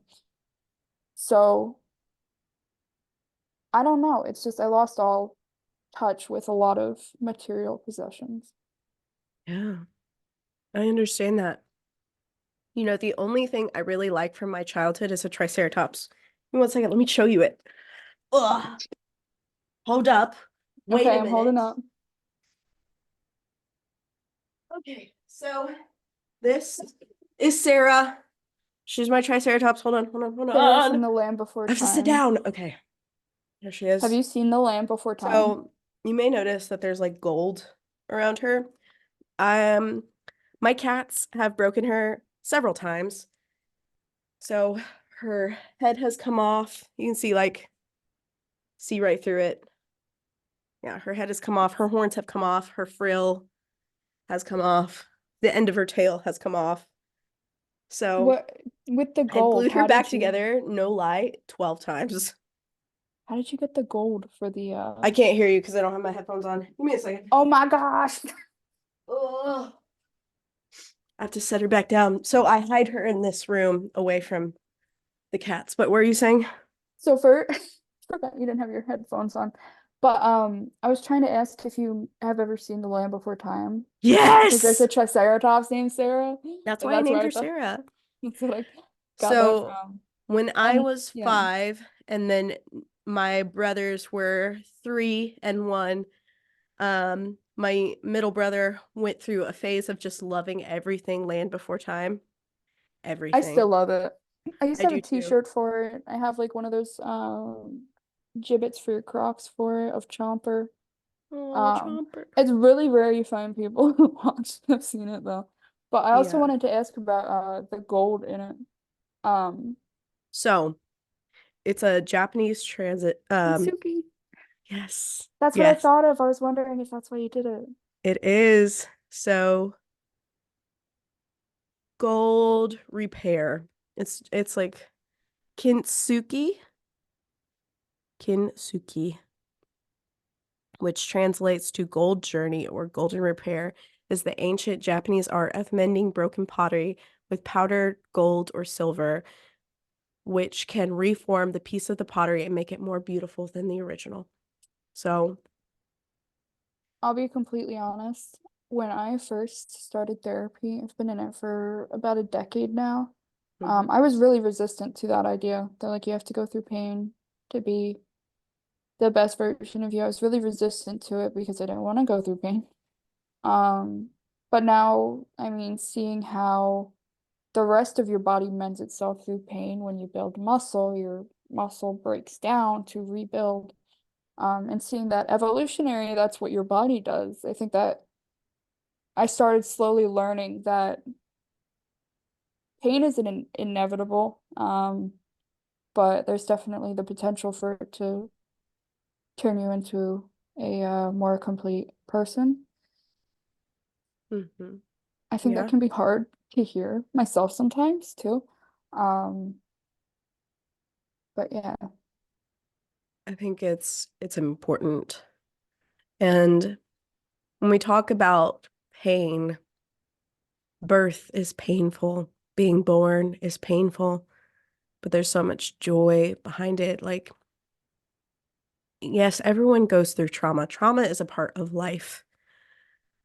So I don't know. It's just I lost all touch with a lot of material possessions.
Yeah, I understand that. The only thing I really like from my childhood is a triceratops. Give me 1 second, let me show you it. Ugh. Hold up. Wait
Okay,
a
I'm holding
minute.
up.
Okay, so this is Sarah. She's my triceratops. Hold
Sarah from
on.
The Land Before
I have to sit
Time.
down. Okay, there she
Have
is.
you seen The Land Before Time?
So you may notice that there's like gold around her. Um, my cats have broken her several times. So her head has come off. You can see right through it. Yeah, her head has come off. Her horns have come off. Her frill has come off. The end of her tail has come off. So
What with the
I
gold,
glued her back together, no lie, 12 times.
how did you get the gold for the
I can't hear you because I don't have my headphones on. Give me a second.
Oh my gosh.
Ugh. I have to set her back down. So I hide her in this room away from the cats. But what were you saying?
So for forgot you didn't have your headphones on. But I was trying to ask if you have ever seen The Land Before Time. Because there's
Yes!
a Triceratops named Sarah.
That's
And
why I
that's
named
where I
her
thought
Sarah.
that's what I got that
So
from.
when I
And
was
yeah.
5, and then my brothers were 3 and 1, my middle brother went through a phase of just loving everything Land Before Time.
I still
Everything.
love it. I used
I
to have
do
a
too.
t-shirt for it. I have like one of those gibbets for your Crocs for it of Chomper.
Oh,
Um,
Chomper.
it's really rare you find people who watch have seen it though. But I also
Yeah.
wanted to ask about the gold in it. Um,
So it's a Japanese transit.
Kintsugi.
Yes.
That's what I
Yes,
thought of. I was wondering if that's why you did it.
it is. So gold repair. It's like kintsugi. Kintsugi, which translates to gold journey or golden repair, is the ancient Japanese art of mending broken pottery with powdered gold or silver, which can reform the piece of the pottery and make it more beautiful than the original. So,
I'll be completely honest. when I first started therapy, I've been in it for about a decade now.
Mhm.
I was really resistant to that idea that like you have to go through pain to be the best version of you. I was really resistant to it because I didn't want to go through pain. Um, but now, I mean, seeing how the rest of your body mends itself through pain when you build muscle, your muscle breaks down to rebuild. And seeing that evolutionary, that's what your body does. I think that I started slowly learning that pain is inevitable, but there's definitely the potential for it to turn you into a more complete person.
Mhm.
I think that
Yeah,
can be hard to hear myself sometimes too. Um, but yeah,
I think it's important. And when we talk about pain, birth is painful, being born is painful, but there's so much joy behind it. Like, yes, everyone goes through trauma. Trauma is a part of life,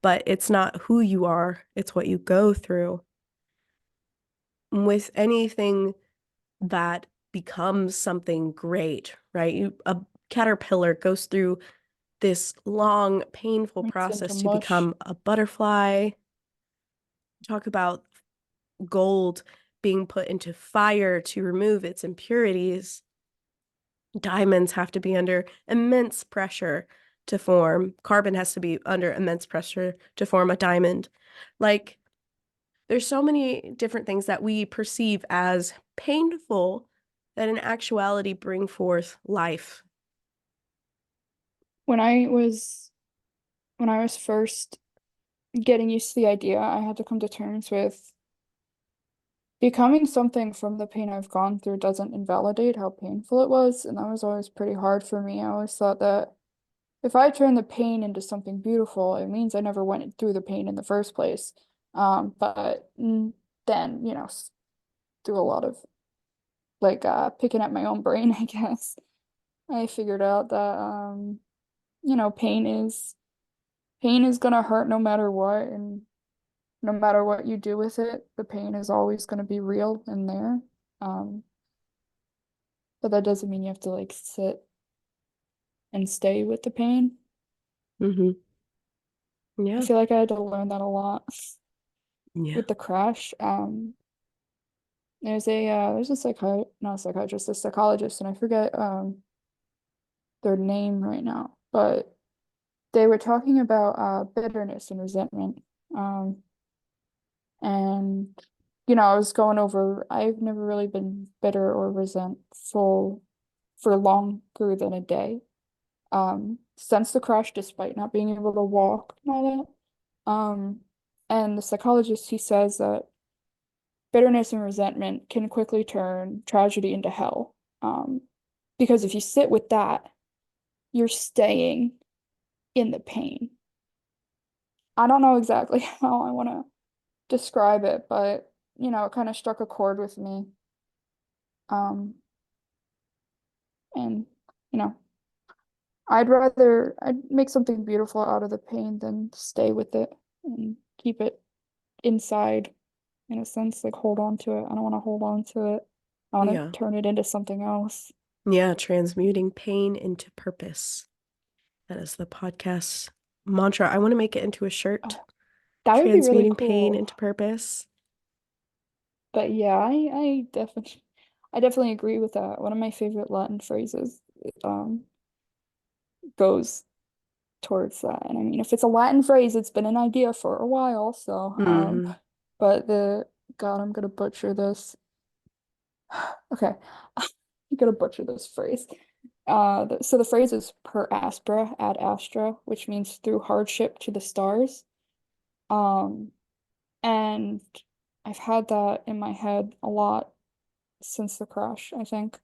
but it's not who you are, it's what you go through. With anything that becomes something great, right? A caterpillar goes through this long, painful
it's into
process to
mush.
become a butterfly. Talk about gold being put into fire to remove its impurities. Diamonds have to be under immense pressure to form. Carbon has to be under immense pressure to form a diamond. Like, there's so many different things that we perceive as painful that in actuality bring forth life.
When I was when I was first getting used to the idea, I had to come to terms with becoming something from the pain I've gone through doesn't invalidate how painful it was, and that was always pretty hard for me. I always thought that if I turn the pain into something beautiful, it means I never went through the pain in the first place. But then, through a lot of like picking at my own brain, I guess, I figured out that pain is gonna hurt no matter what, and no matter what you do with it, the pain is always gonna be real and there. Um, but that doesn't mean you have to like sit and stay with the pain.
Hmm.
I
Yeah.
feel like I had to learn that a lot
Yeah.
with the crash. There's a not a psychiatrist, a psychologist, and I forget their name right now, but they were talking about bitterness and resentment. Um, and I was going over I've never really been bitter or resentful for longer than a day. Since the crash, despite not being able to walk and all that. And the psychologist, he says that bitterness and resentment can quickly turn tragedy into hell. Because if you sit with that, you're staying in the pain. I don't know exactly how I want to describe it, but it kind of struck a chord with me. Um, and you know, I'd make something beautiful out of the pain than stay with it and keep it inside in a sense, like hold on to it. I don't want to hold on to it. I want
Yeah.
to turn it into something else.
Yeah. Transmuting pain into purpose. That is the podcast mantra. I want to make it into a shirt.
Oh, that would be really
Transmuting pain
cool.
into purpose.
But yeah, I definitely agree with that. One of my favorite Latin phrases um goes towards that. And I mean, if it's a Latin phrase, it's been an idea for a while. So,
Hmm.
but God, I'm gonna butcher this. Okay, I'm gonna butcher this phrase. So the phrase is per aspera ad astra, which means through hardship to the stars. Um, and I've had that in my head a lot since the crash, I think,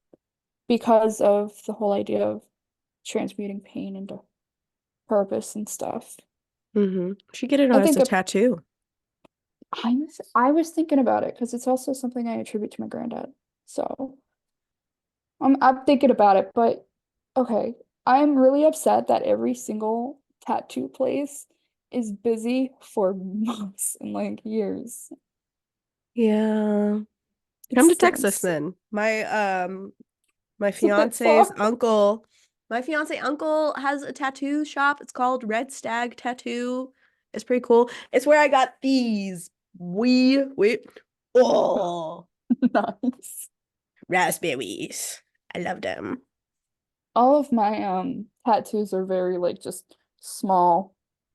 because of the whole idea of transmuting pain into purpose and stuff.
Hmm. Should get it
I
on as
think
a
a
tattoo.
I was thinking about it because it's also something I attribute to my granddad. So I'm thinking about it, but okay. I'm really upset that every single tattoo place is busy for months and like years.
Yeah.
It
Come to Texas
stinks.
then. My
It's a bit
fiance's
far.
uncle, my fiance uncle has a tattoo shop. It's called Red Stag Tattoo. It's pretty cool. It's where I got these wait. Oh,
Nice.
raspberries. I love them.
All of my tattoos are very like just small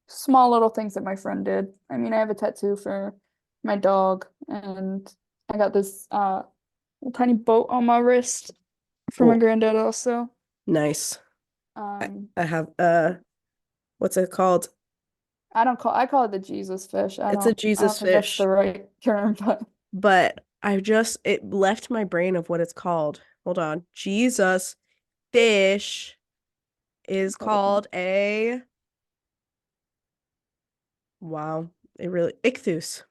little things that my friend did. I mean, I have a tattoo for my dog and I got this tiny boat on my wrist for my
Oh,
granddad also.
nice. I,
Um
I have what's it called?
I call it the Jesus fish.
It's a
I don't
Jesus
think that's the
fish,
right term, but
but it left my brain of what it's called. Hold on. Jesus fish is
hold on.
called a wow. It really ichthus.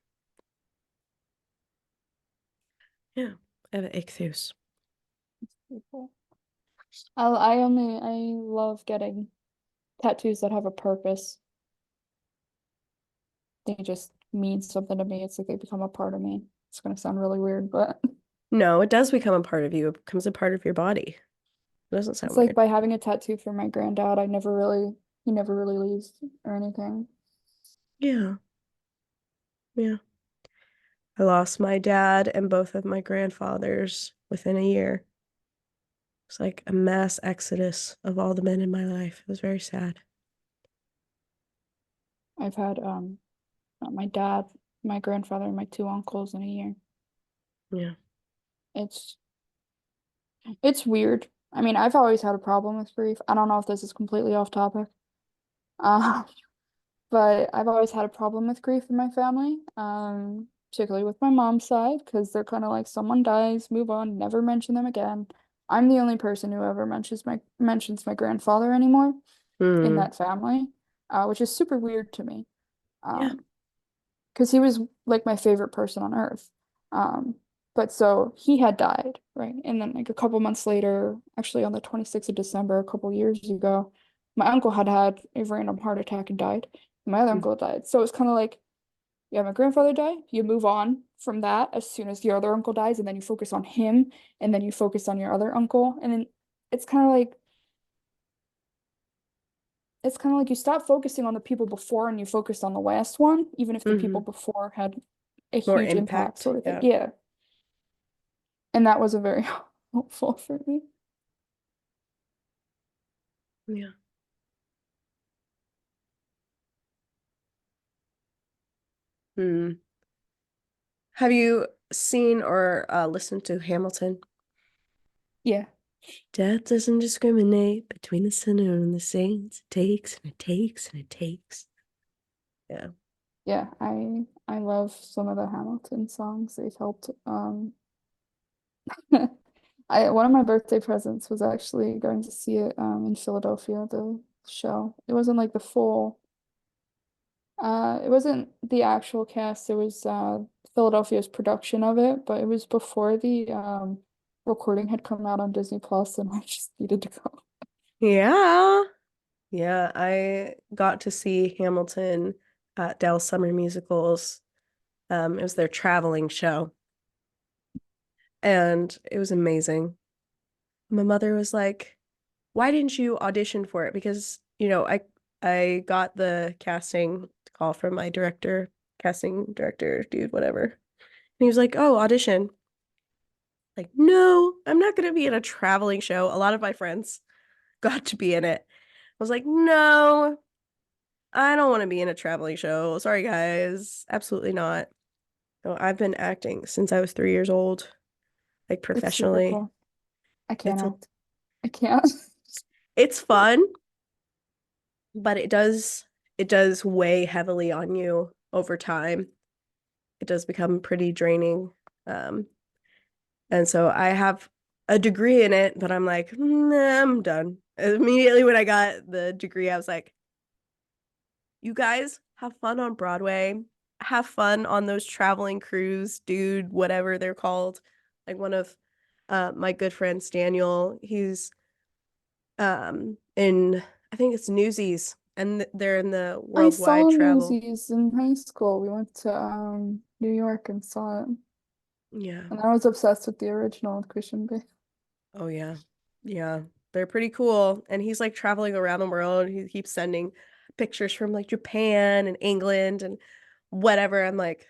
Yeah, I have an ichthus.
People. I love getting tattoos that have a purpose. They just mean something to me. It's like they become a part of me. It's gonna sound really weird, but
No, it does become a part of you. It becomes a part of your body. It doesn't sound
it's like
weird.
by having a tattoo for my granddad, he never really leaves or anything.
Yeah, yeah. I lost my dad and both of my grandfathers within a year. It's like a mass exodus of all the men in my life. It was very sad.
I've had my dad, my grandfather, and my two uncles in a year.
Yeah.
It's it's weird. I mean, I've always had a problem with grief. I don't know if this is completely off topic. Uh, but I've always had a problem with grief in my family. Particularly with my mom's side, because they're kind of like someone dies, move on, never mention them again. I'm the only person who ever mentions my grandfather anymore in
Hmm.
that family, which is super weird to me.
Yeah.
Um, because he was like my favorite person on earth. Um, but so he had died, right? And then like a couple months later, actually on the 26th of December, a couple years ago, my uncle had had a random heart attack and died. My other uncle died. So it's kind of like, yeah, my grandfather died. You move on from that as soon as your other uncle dies, and then you focus on him, and then you focus on your other uncle. And then it's kind of like you stop focusing on the people before and you focus on the last one, even if the people
Hmm.
before had a
More
huge impact,
impact.
sort of thing.
Yeah.
Yeah. And that was a very helpful for me.
Yeah. Hmm. Have you seen or listened to Hamilton?
Yeah.
Death doesn't discriminate between the sinner and the saints. It takes and it takes and it takes. Yeah.
Yeah. I love some of the Hamilton songs. They've helped. I one of my birthday presents was actually going to see it in Philadelphia, the show. It wasn't like the full it wasn't the actual cast, it was Philadelphia's production of it, but it was before the recording had come out on Disney Plus and I just needed to go.
Yeah. Yeah. I got to see Hamilton at Dell Summer Musicals. It was their traveling show, and it was amazing. My mother was like, "Why didn't you audition for it?" Because, I got the casting call from my director, casting director, dude, whatever. And he was like, "Oh, audition." Like, no, I'm not gonna be in a traveling show. A lot of my friends got to be in it. I was like, no, I don't want to be in a traveling show. Sorry, guys. Absolutely not. No, I've been acting since I was 3 years old, like
It's super
professionally.
cool. I can't
It's a,
act. I can't.
it's fun, but it does weigh heavily on you over time. It does become pretty draining. Um, and so I have a degree in it, but I'm like, nah, I'm done. Immediately when I got the degree, I was like, you guys have fun on Broadway. Have fun on those traveling crews, dude, whatever they're called. Like one of my good friends, Daniel, he's in, I think it's Newsies. and they're in the
I saw
worldwide travel.
Newsies in high school. We went to New York and saw it.
Yeah.
And I was obsessed with the original with Christian Bale.
Oh yeah. Yeah. They're pretty cool. And he's like traveling around the world. He keeps sending pictures from like Japan and England and whatever. I'm like,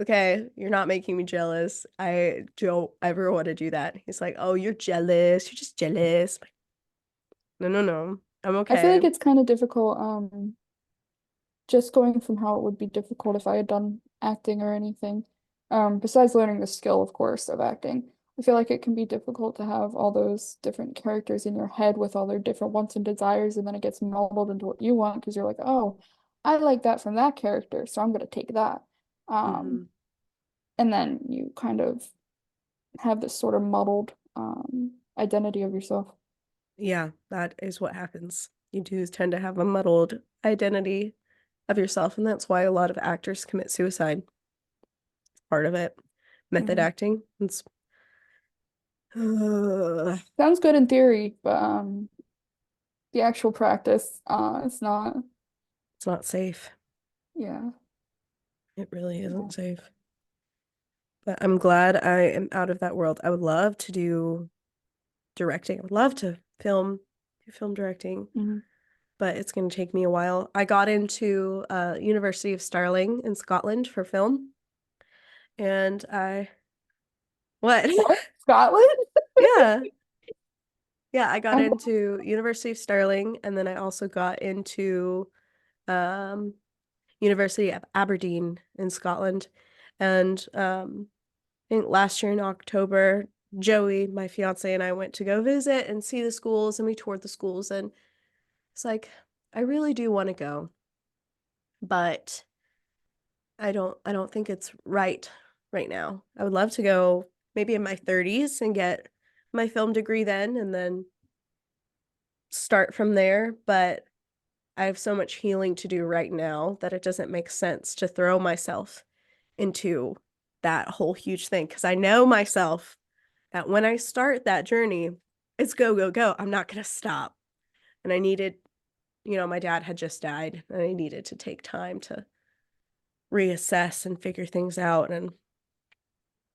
okay, you're not making me jealous. I don't ever want to do that. He's like, oh, you're jealous. You're just jealous. Like, no, no, no. I'm
I feel
okay.
like it's kind of difficult, just going from how it would be difficult if I had done acting or anything. Besides learning the skill, of course, of acting. I feel like it can be difficult to have all those different characters in your head with all their different wants and desires, and then it gets molded into what you want because you're like, oh, I like that from that character, so I'm gonna take that.
Hmm.
And then you kind of have this sort of muddled identity of yourself.
Yeah, that is what happens. You do tend to have a muddled identity of yourself, and that's why a lot of actors commit suicide. It's part of it. Method
Mhm.
acting. It's
Sounds good in theory, but the actual practice, it's not.
not safe.
Yeah.
It really
Yeah.
isn't safe. But I'm glad I am out of that world. I would love to do directing. I would love to do film directing,
Mhm.
but it's going to take me a while. I got into University of Stirling in Scotland for film, and I what?
What? Scotland?
Yeah. Yeah, I got
I,
into University of Stirling, and then I also got into um University of Aberdeen in Scotland. And I think last year in October, Joey, my fiance, and I went to go visit and see the schools, and we toured the schools, and it's like I really do want to go, but I don't think it's right now. I would love to go maybe in my 30s and get my film degree then and then start from there, but I have so much healing to do right now that it doesn't make sense to throw myself into that whole huge thing because I know myself that when I start that journey, it's go, go, go. I'm not going to stop. And I needed, my dad had just died and I needed to take time to reassess and figure things out. And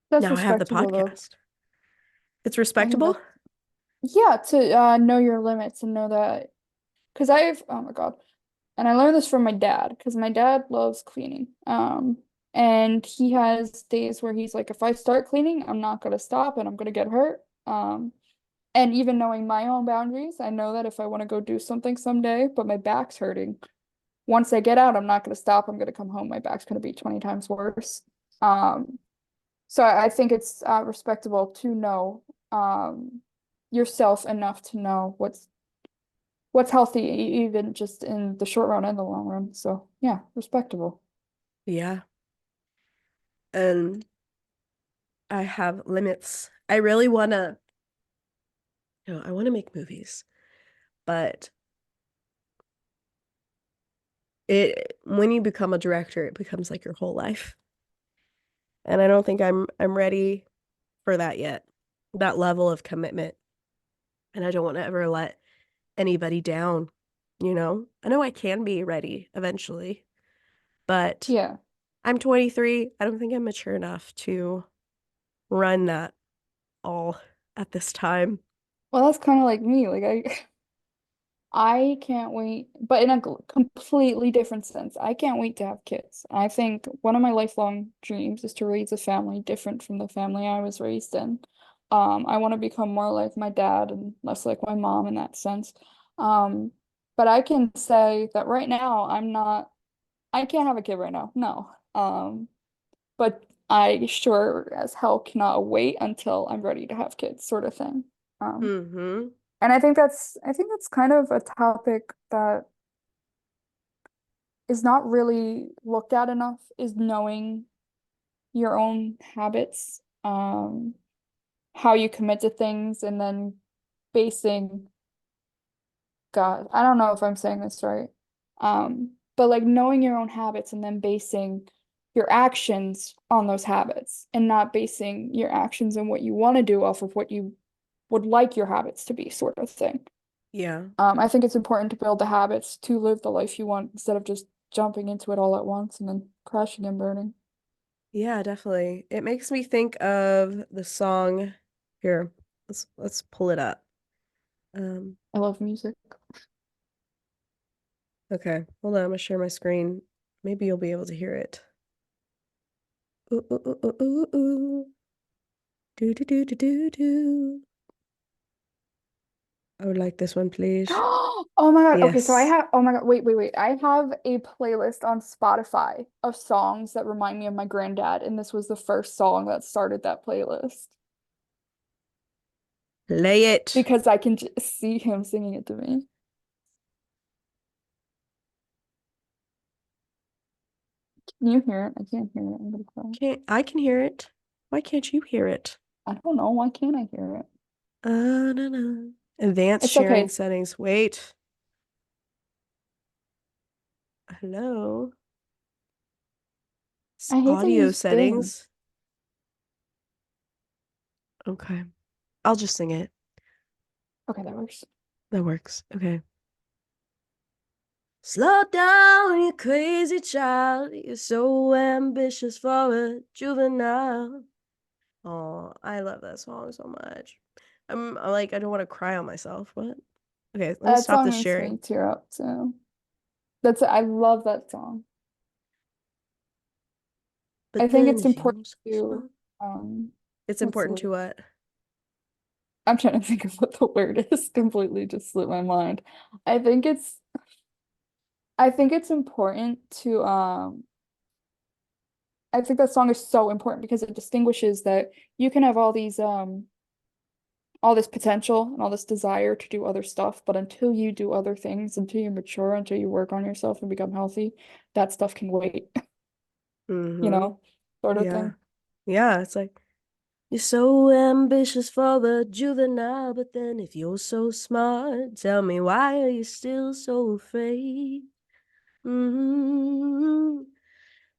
that's
now I have the
respectable though.
podcast. It's
I think
respectable.
that, yeah, to know your limits and know that, because oh my God, and I learned this from my dad, because my dad loves cleaning. And he has days where he's like, if I start cleaning, I'm not gonna stop and I'm gonna get hurt. And even knowing my own boundaries, I know that if I want to go do something someday, but my back's hurting, once I get out, I'm not gonna stop. I'm gonna come home, my back's gonna be 20 times worse. Um, So I think it's respectable to know yourself enough to know what's healthy, even just in the short run and the long run. So yeah, respectable.
Yeah. And I have limits. I really want to, I want to make movies, but when you become a director, it becomes like your whole life. And I don't think I'm ready for that yet. That level of commitment. And I don't want to ever let anybody down, you know? I know I can be ready eventually, but
Yeah.
I'm 23. I don't think I'm mature enough to run that all at this time.
Well, that's kind of like me. Like I can't wait, but in a completely different sense. I can't wait to have kids. I think one of my lifelong dreams is to raise a family different from the family I was raised in. I want to become more like my dad and less like my mom in that sense. Um, but I can say that right now I can't have a kid right now. No. But I sure as hell cannot wait until I'm ready to have kids, sort of thing. Um,
Mm-hmm.
and I think that's kind of a topic that is not really looked at enough, is knowing your own habits, how you commit to things, and then basing, God, I don't know if I'm saying this right. But like knowing your own habits and then basing your actions on those habits and not basing your actions and what you want to do off of what you would like your habits to be, sort of thing.
Yeah.
I think it's important to build the habits to live the life you want instead of just jumping into it all at once and then crashing and burning.
Yeah, definitely. It makes me think of the song here. Let's pull it up. Um,
I love music.
okay, hold on, I'm gonna share my screen. Maybe you'll be able to hear it. Ooh, ooh, ooh, ooh, ooh, ooh. Do do do do do do. I would like this one, please.
Oh my God. Okay, so I
Yes.
have, oh my God, wait. I have a playlist on Spotify of songs that remind me of my granddad, and this was the first song that started that playlist
Play it.
because I can just see him singing it to me. Can you hear it? I can't hear it. I'm gonna cry.
Can't I can hear it. Why can't you hear it?
I don't know. Why can't I hear it?
No, no. Advanced
It's okay.
sharing settings. Wait. Hello.
I hate to
Audio
use Bing.
settings. Okay. I'll just sing it.
Okay, that works.
That works. Okay. Slow down, you crazy child. You're so ambitious for a juvenile. Oh, I love that song so much. I'm like, I don't want to cry on myself. What? Okay, let me
That
stop
song
this
makes me
sharing.
tear up too. I love that song. I
But
think
then
it's
if you
important
want so
to,
smart.
um,
It's
what's the
important
word?
to what?
I'm trying to think of what the word is. Completely just slipped my mind. I think it's I think it's important to I think that song is so important because it distinguishes that you can have all this potential and all this desire to do other stuff, but until you do other things, until you mature, until you work on yourself and become healthy, that stuff can wait, you
Mm-hmm.
know, sort of
Yeah.
thing.
Yeah, it's like you're so ambitious for the juvenile, but then if you're so smart, tell me why are you still so afraid? Mm-hmm.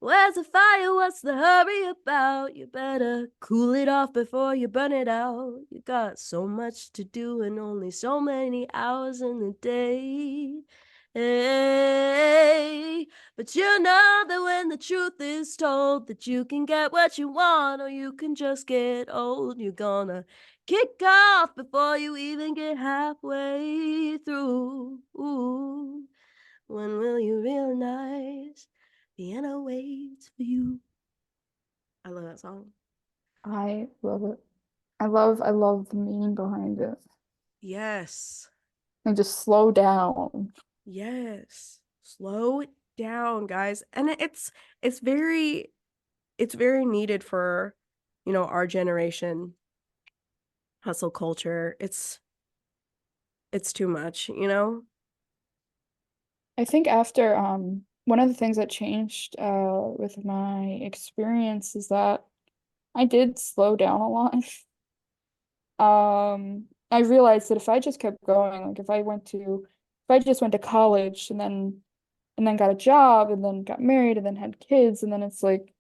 Where's the fire? What's the hurry about? You better cool it off before you burn it out. You got so much to do and only so many hours in the day. Hey, but you know that when the truth is told that you can get what you want or you can just get old, you're gonna kick off before you even get halfway through. Ooh, when will you realize Vienna waits for you? I love that song.
I love it. I love the meaning behind it.
Yes.
And just slow down.
Yes. Slow it down, guys. And it's very it's very needed for, our generation, hustle culture. It's too much.
I think after one of the things that changed with my experience is that I did slow down a lot. I realized that if I just kept going, like if I just went to college and then got a job and then got married and then had kids and then it's like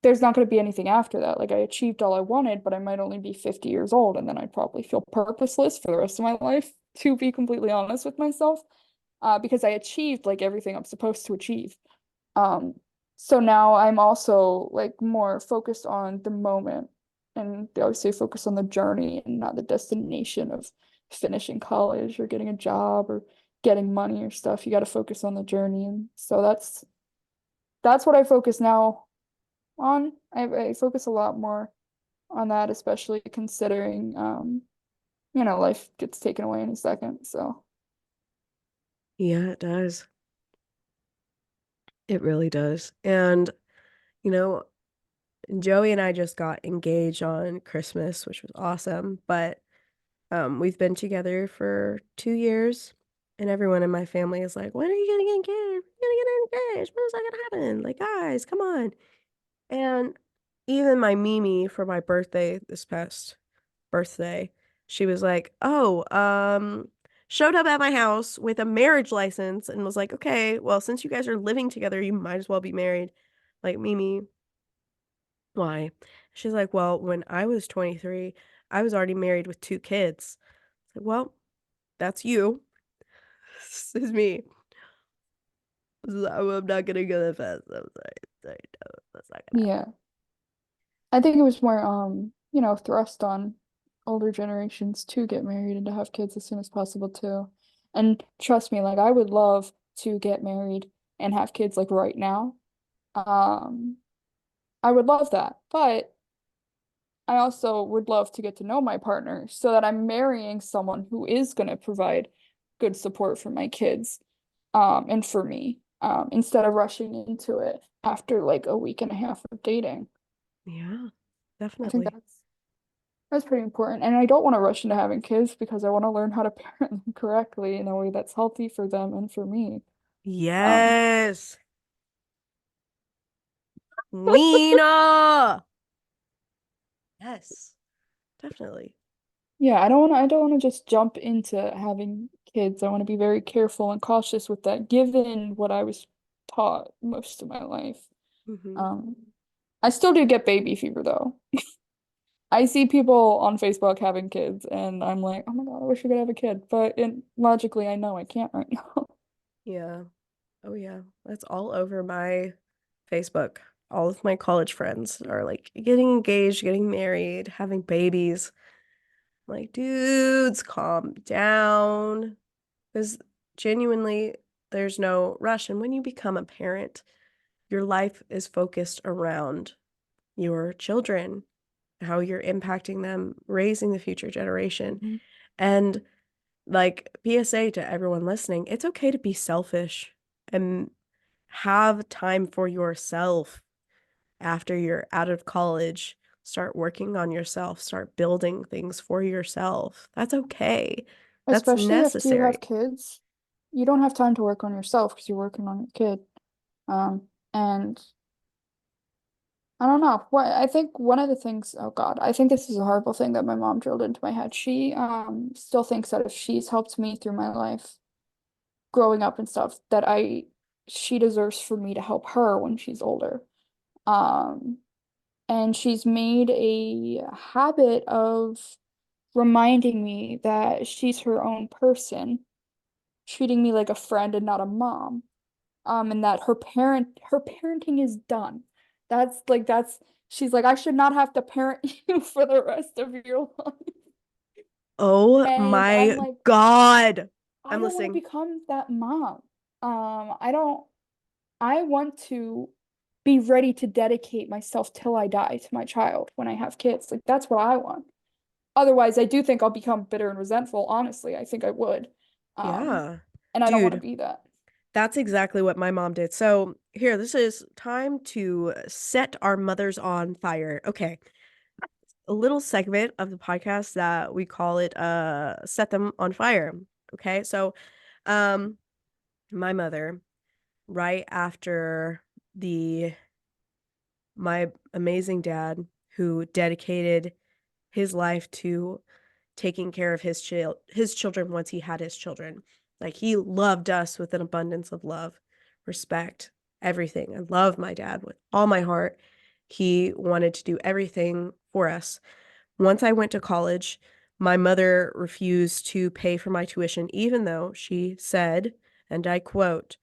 there's not going to be anything after that. Like I achieved all I wanted, but I might only be 50 years old and then I'd probably feel purposeless for the rest of my life, to be completely honest with myself, because I achieved like everything I'm supposed to achieve. Um, so now I'm also like more focused on the moment and they always say focus on the journey and not the destination of finishing college or getting a job or getting money or stuff. You got to focus on the journey. And so that's what I focus now on. I focus a lot more on that, especially considering life gets taken away in a second. So
Yeah, it does. It really does. And, you know, Joey and I just got engaged on Christmas, which was awesome. But we've been together for 2 years, and everyone in my family is like, "When are you getting engaged? When are you gonna get engaged? When is that gonna happen? Like, guys, come on!" And even my Mimi for my birthday this past birthday, she was like, "Oh, showed up at my house with a marriage license and was like, okay, well, since you guys are living together, you might as well be married." Like, Mimi, why? She's like, well, when I was 23, I was already married with two kids. It's like, well, That's you. This is me. I'm not gonna go that fast. I'm sorry. No, that's not gonna
Yeah. I think it was more, thrust on older generations to get married and to have kids as soon as possible too. And trust me, like I would love to get married and have kids like right now. Um, I would love that. But I also would love to get to know my partner so that I'm marrying someone who is going to provide good support for my kids, and for me, instead of rushing into it after like a week and a half of dating.
Yeah,
I think
definitely.
that's pretty important. And I don't want to rush into having kids because I want to learn how to parent them correctly in a way that's healthy for them and for me. Um,
Yes. Nina. Yes, definitely.
yeah, I don't want to just jump into having kids. I want to be very careful and cautious with that, given what I was taught most of my life.
Hmm.
Um, I still do get baby fever though. I see people on Facebook having kids and I'm like, oh my God, I wish I could have a kid. But logically, I know I can't right now.
Yeah. Oh yeah. That's all over my Facebook. All of my college friends are like getting engaged, getting married, having babies. I'm like, dudes, calm down. Because genuinely, there's no rush. And when you become a parent, your life is focused around your children, how you're impacting them, raising the future generation.
Mhm.
And like PSA to everyone listening, it's okay to be selfish and have time for yourself after you're out of college. Start working on yourself, start building things for yourself. That's okay. That's
Especially after you
necessary.
have kids, you don't have time to work on yourself because you're working on your kid. And I don't know. What I think one of the things, oh God, I think this is a horrible thing that my mom drilled into my head. She still thinks that if she's helped me through my life growing up and stuff, that I she deserves for me to help her when she's older. Um, and she's made a habit of reminding me that she's her own person, treating me like a friend and not a mom. And that her parenting is done. That's she's like, I should not have to parent you for the rest of your life.
Oh
And I'm
my
like,
God.
I
I'm
don't want to
listening.
become that mom. I want to be ready to dedicate myself till I die to my child when I have kids. Like that's what I want. Otherwise, I do think I'll become bitter and resentful, honestly. I think I would. Um,
Yeah.
and I don't want to
Dude,
be that.
that's exactly what my mom did. So, here, this is time to set our mothers on fire. Okay. A little segment of the podcast that we call it set them on fire. Okay? So, um my mother right after the my amazing dad who dedicated his life to taking care of his children once he had his children. Like he loved us with an abundance of love, respect, everything. I love my dad with all my heart. He wanted to do everything for us. Once I went to college, my mother refused to pay for my tuition, even though she said, and I quote,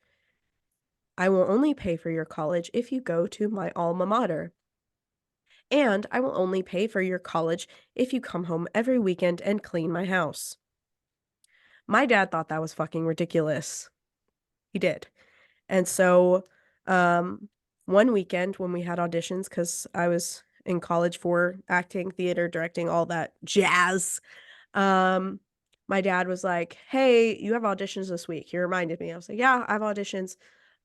I will only pay for your college if you go to my alma mater. And I will only pay for your college if you come home every weekend and clean my house. My dad thought that was fucking ridiculous. He did. And so, um, one weekend when we had auditions, because I was in college for acting, theater, directing, all that jazz, um, my dad was like, hey, you have auditions this week. He reminded me. I was like, yeah, I have auditions.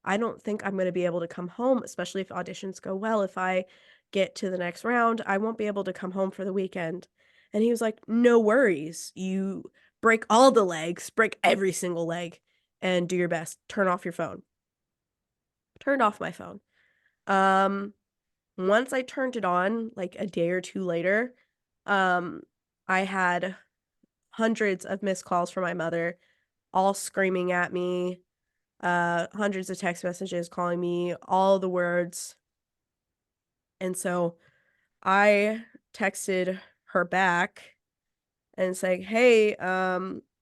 I don't think I'm going to be able to come home, especially if auditions go well. If I get to the next round, I won't be able to come home for the weekend. And he was like, no worries. You break all the legs, break every single leg, and do your best. Turn off your phone. Turned off my phone. Um, Once I turned it on, like a day or two later, um, I had hundreds of missed calls from my mother, all screaming at me, hundreds of text messages calling me all the words. And so I texted her back and saying, hey,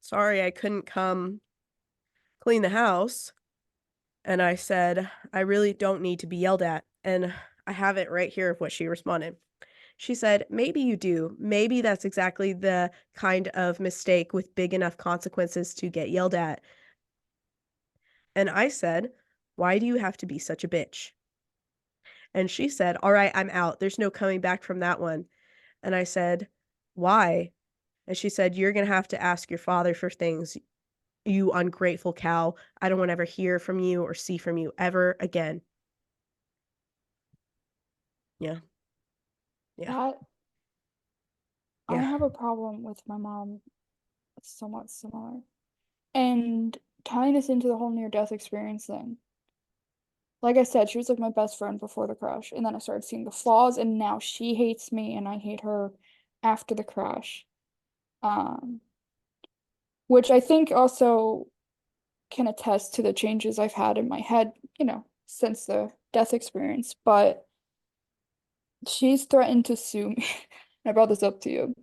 sorry I couldn't come clean the house. And I said, I really don't need to be yelled at. And I have it right here of what she responded. She said, maybe you do. Maybe that's exactly the kind of mistake with big enough consequences to get yelled at. And I said, why do you have to be such a bitch? And she said, all right, I'm out. There's no coming back from that one. And I said, why? And she said, you're going to have to ask your father for things, you ungrateful cow. I don't want to ever hear from you or see from you ever again. Yeah. Yeah.
That I
Yeah.
have a problem with my mom somewhat similar. And tying this into the whole near-death experience thing. Like I said, she was like my best friend before the crash, and then I started seeing the flaws, and now she hates me and I hate her after the crash. Um, which I think also can attest to the changes I've had in my head, since the death experience. But she's threatened to sue me. I brought this up to you.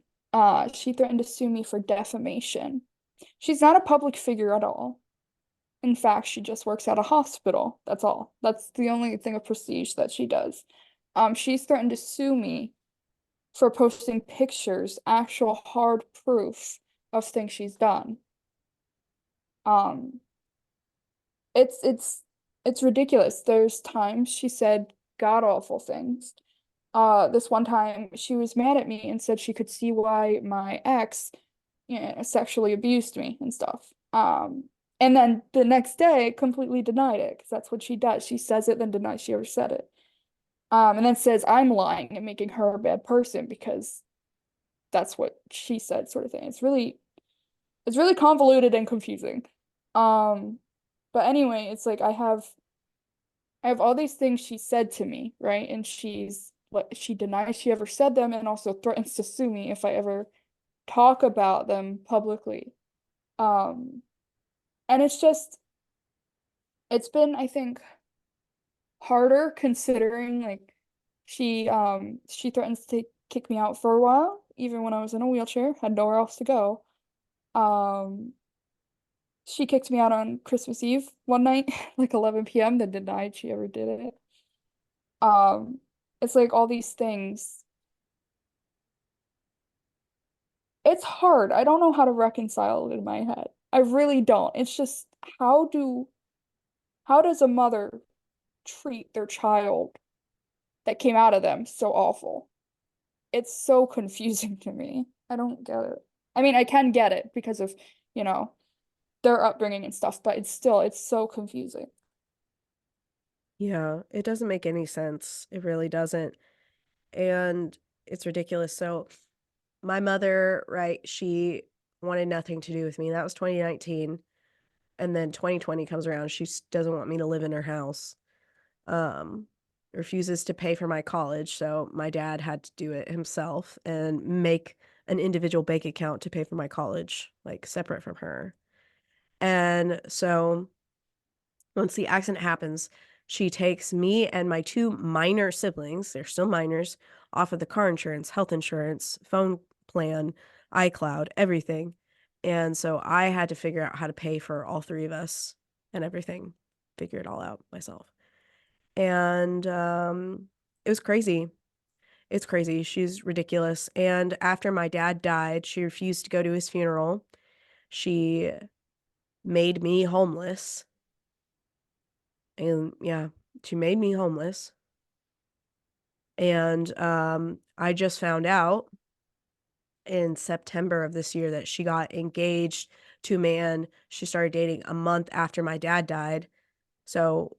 She threatened to sue me for defamation. She's not a public figure at all. In fact, she just works at a hospital. That's all. That's the only thing of prestige that she does. She's threatened to sue me for posting pictures, actual hard proof of things she's done. Um, it's ridiculous. There's times she said god awful things. This one time she was mad at me and said she could see why my ex, sexually abused me and stuff. And then the next day completely denied it because that's what she does. She says it, then denies she ever said it. And then says I'm lying and making her a bad person because that's what she said, sort of thing. It's really convoluted and confusing. Um, but anyway, it's like I have all these things she said to me, right? And she denies she ever said them and also threatens to sue me if I ever talk about them publicly. Um, and it's been, I think, harder considering like she threatens to kick me out for a while, even when I was in a wheelchair, had nowhere else to go. Um, she kicked me out on Christmas Eve one night, like 11 p.m., then denied she ever did it. Um, it's like all these things. It's hard. I don't know how to reconcile it in my head. I really don't. It's just how does a mother treat their child that came out of them so awful? It's so confusing to me. I don't get it. I mean, I can get it because of, you know, their upbringing and stuff, but it's so confusing.
Yeah. It doesn't make any sense. It really doesn't. And it's ridiculous. So my mother, right, she wanted nothing to do with me. That was 2019. And then 2020 comes around. She doesn't want me to live in her house. Um, refuses to pay for my college. So my dad had to do it himself and make an individual bank account to pay for my college, like separate from her. And so once the accident happens, she takes me and my two minor siblings, they're still minors, off of the car insurance, health insurance, phone plan, iCloud, everything. And so I had to figure out how to pay for all three of us and everything, figure it all out myself. And it was crazy. It's crazy. She's ridiculous. And after my dad died, she refused to go to his funeral. She made me homeless. And yeah, she made me homeless. And I just found out in September of this year that she got engaged to a man she started dating a month after my dad died. So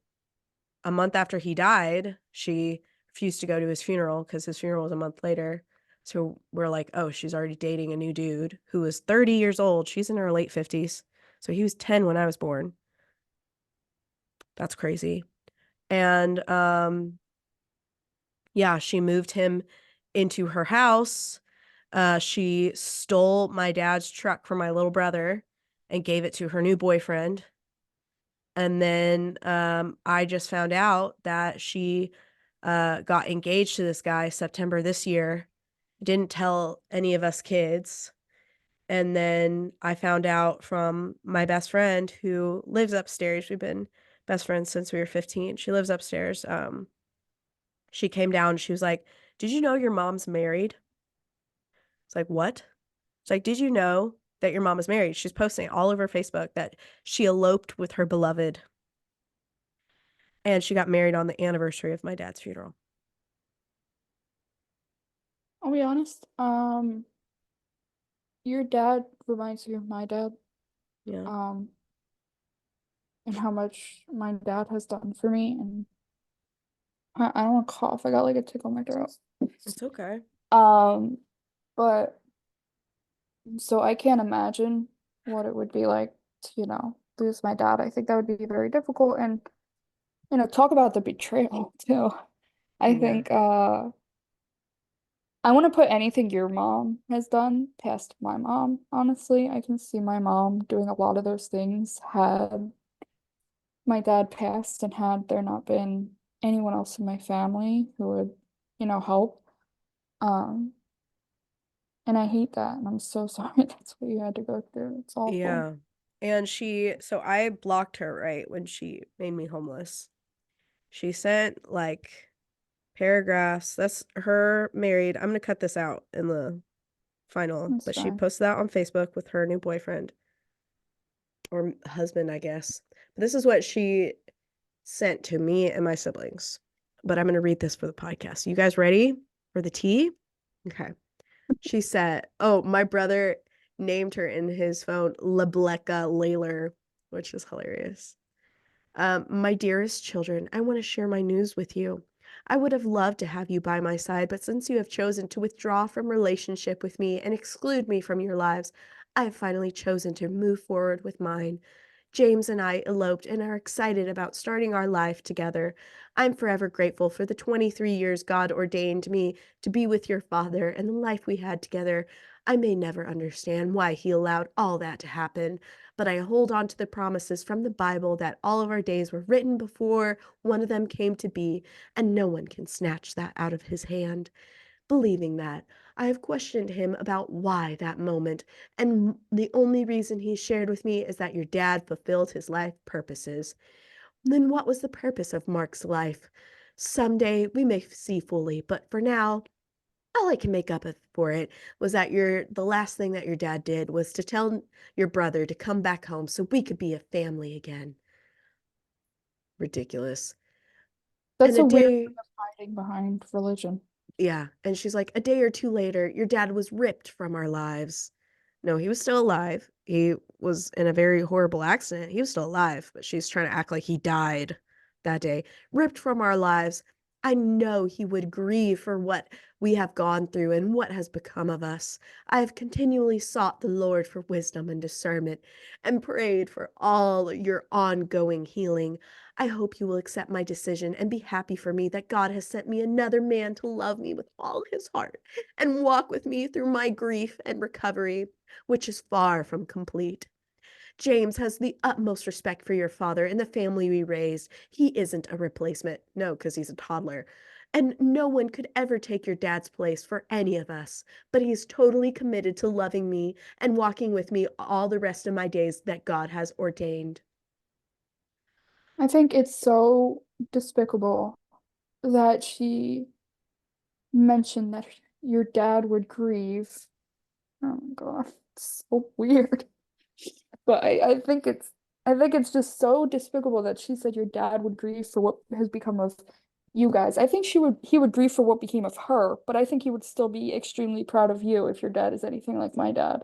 a month after he died, she refused to go to his funeral because his funeral was a month later. So we're like, oh, she's already dating a new dude who was 30 years old. She's in her late 50s. So he was 10 when I was born. That's crazy. And yeah, she moved him into her house. She stole my dad's truck from my little brother and gave it to her new boyfriend. And then I just found out that she got engaged to this guy September this year. Didn't tell any of us kids. And then I found out from my best friend who lives upstairs. We've been best friends since we were 15. She lives upstairs. She came down. She was like, "Did you know your mom's married?" It's like, "What?" It's like, "Did you know that your mom is married?" She's posting all over Facebook that she eloped with her beloved. And she got married on the anniversary of my dad's funeral.
I'll be honest. Your dad reminds me of my dad.
Yeah.
Um, and how much my dad has done for me. And I don't want to cough. I got like a tickle in my throat.
It's okay.
Um, but so I can't imagine what it would be like to, lose my dad. I think that would be very difficult. And, talk about the betrayal too. I
Yeah.
think I want to put anything your mom has done past my mom, honestly. I can see my mom doing a lot of those things had my dad passed and had there not been anyone else in my family who would, help. Um, and I hate that, and I'm so sorry that's what you had to go through. It's awful.
Yeah. And so I blocked her right when she made me homeless. She sent like paragraphs. That's her married. I'm gonna cut this out in the final,
It's
but she
fine.
posted that on Facebook with her new boyfriend or husband, I guess. But this is what she sent to me and my siblings. But I'm gonna read this for the podcast. You guys ready for the tea? Okay. She said, "Oh, my brother named her in his phone Leblecca Layler," which is hilarious. My dearest children, I want to share my news with you. I would have loved to have you by my side, but since you have chosen to withdraw from relationship with me and exclude me from your lives, I have finally chosen to move forward with mine. James and I eloped and are excited about starting our life together. I'm forever grateful for the 23 years God ordained me to be with your father and the life we had together. I may never understand why he allowed all that to happen, but I hold on to the promises from the Bible that all of our days were written before one of them came to be, and no one can snatch that out of his hand. Believing that, I have questioned him about why that moment, and the only reason he shared with me is that your dad fulfilled his life purposes. Then what was the purpose of Mark's life? Someday we may see fully, but for now, all I can make up for it was that the last thing that your dad did was to tell your brother to come back home so we could be a family again. Ridiculous. And
That's
a
a weird
day
thing of hiding behind religion.
Yeah, and she's like, "A day or two later, your dad was ripped from our lives." No, he was still alive. He was in a very horrible accident. He was still alive, but she's trying to act like he died that day. Ripped from our lives. I know he would grieve for what we have gone through and what has become of us. I have continually sought the Lord for wisdom and discernment and prayed for all your ongoing healing. I hope you will accept my decision and be happy for me that God has sent me another man to love me with all his heart and walk with me through my grief and recovery, which is far from complete. James has the utmost respect for your father and the family we raised. He isn't a replacement. No, because he's a toddler. And no one could ever take your dad's place for any of us. But he's totally committed to loving me and walking with me all the rest of my days that God has ordained.
I think it's so despicable that she mentioned that your dad would grieve. Oh my God, it's so weird. But I think it's just so despicable that she said your dad would grieve for what has become of you guys. I think he would grieve for what became of her, but I think he would still be extremely proud of you if your dad is anything like my dad.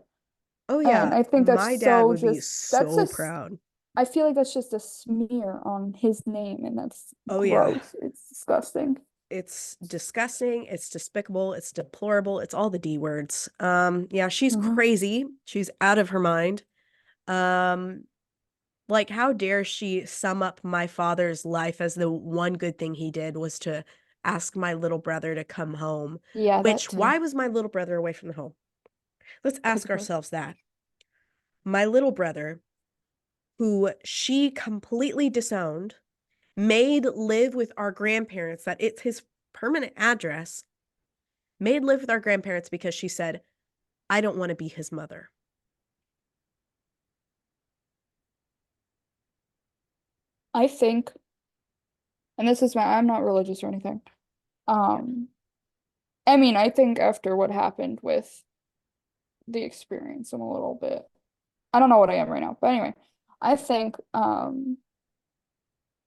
Oh,
And
yeah,
I think that's
my dad
so
would be
just that's
so
just
proud.
I feel like that's just a smear on his name, and that's
Oh, yeah.
gross. It's disgusting.
It's disgusting, it's despicable, it's deplorable, it's all the D words. Yeah, she's
Mhm.
crazy. She's out of her mind. Um, like how dare she sum up my father's life as the one good thing he did was to ask my little brother to come home.
Yeah, that
Which,
too.
why was my little brother away from the home? Let's
Because
ask
of her.
ourselves that. My little brother, who she completely disowned, made live with our grandparents, that it's his permanent address, made live with our grandparents because she said, "I don't want to be his mother."
I think, and this is I'm not religious or anything. Um, I mean, I think after what happened with the experience, I'm a little bit, I don't know what I am right now, but anyway, I think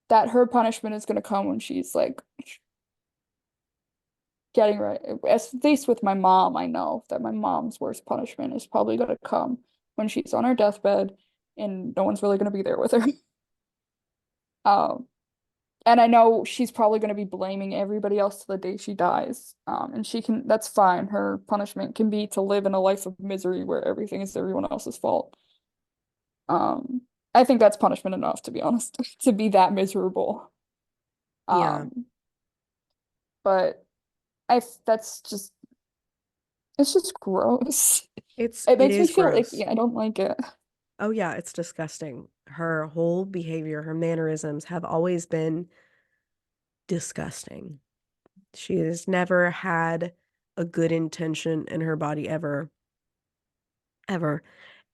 that her punishment is gonna come when she's like getting ready. At least with my mom, I know that my mom's worst punishment is probably gonna come when she's on her deathbed and no one's really gonna be there with her. Um, and I know she's probably gonna be blaming everybody else to the day she dies. And she can, that's fine. Her punishment can be to live in a life of misery where everything is everyone else's fault. Um, I think that's punishment enough, to be honest, to be that miserable.
Yeah.
Um, but that's just it's just gross. It
It
makes me
is
feel
gross.
icky. I don't like it.
Oh yeah, it's disgusting. Her whole behavior, her mannerisms have always been disgusting. She has never had a good intention in her body ever, ever.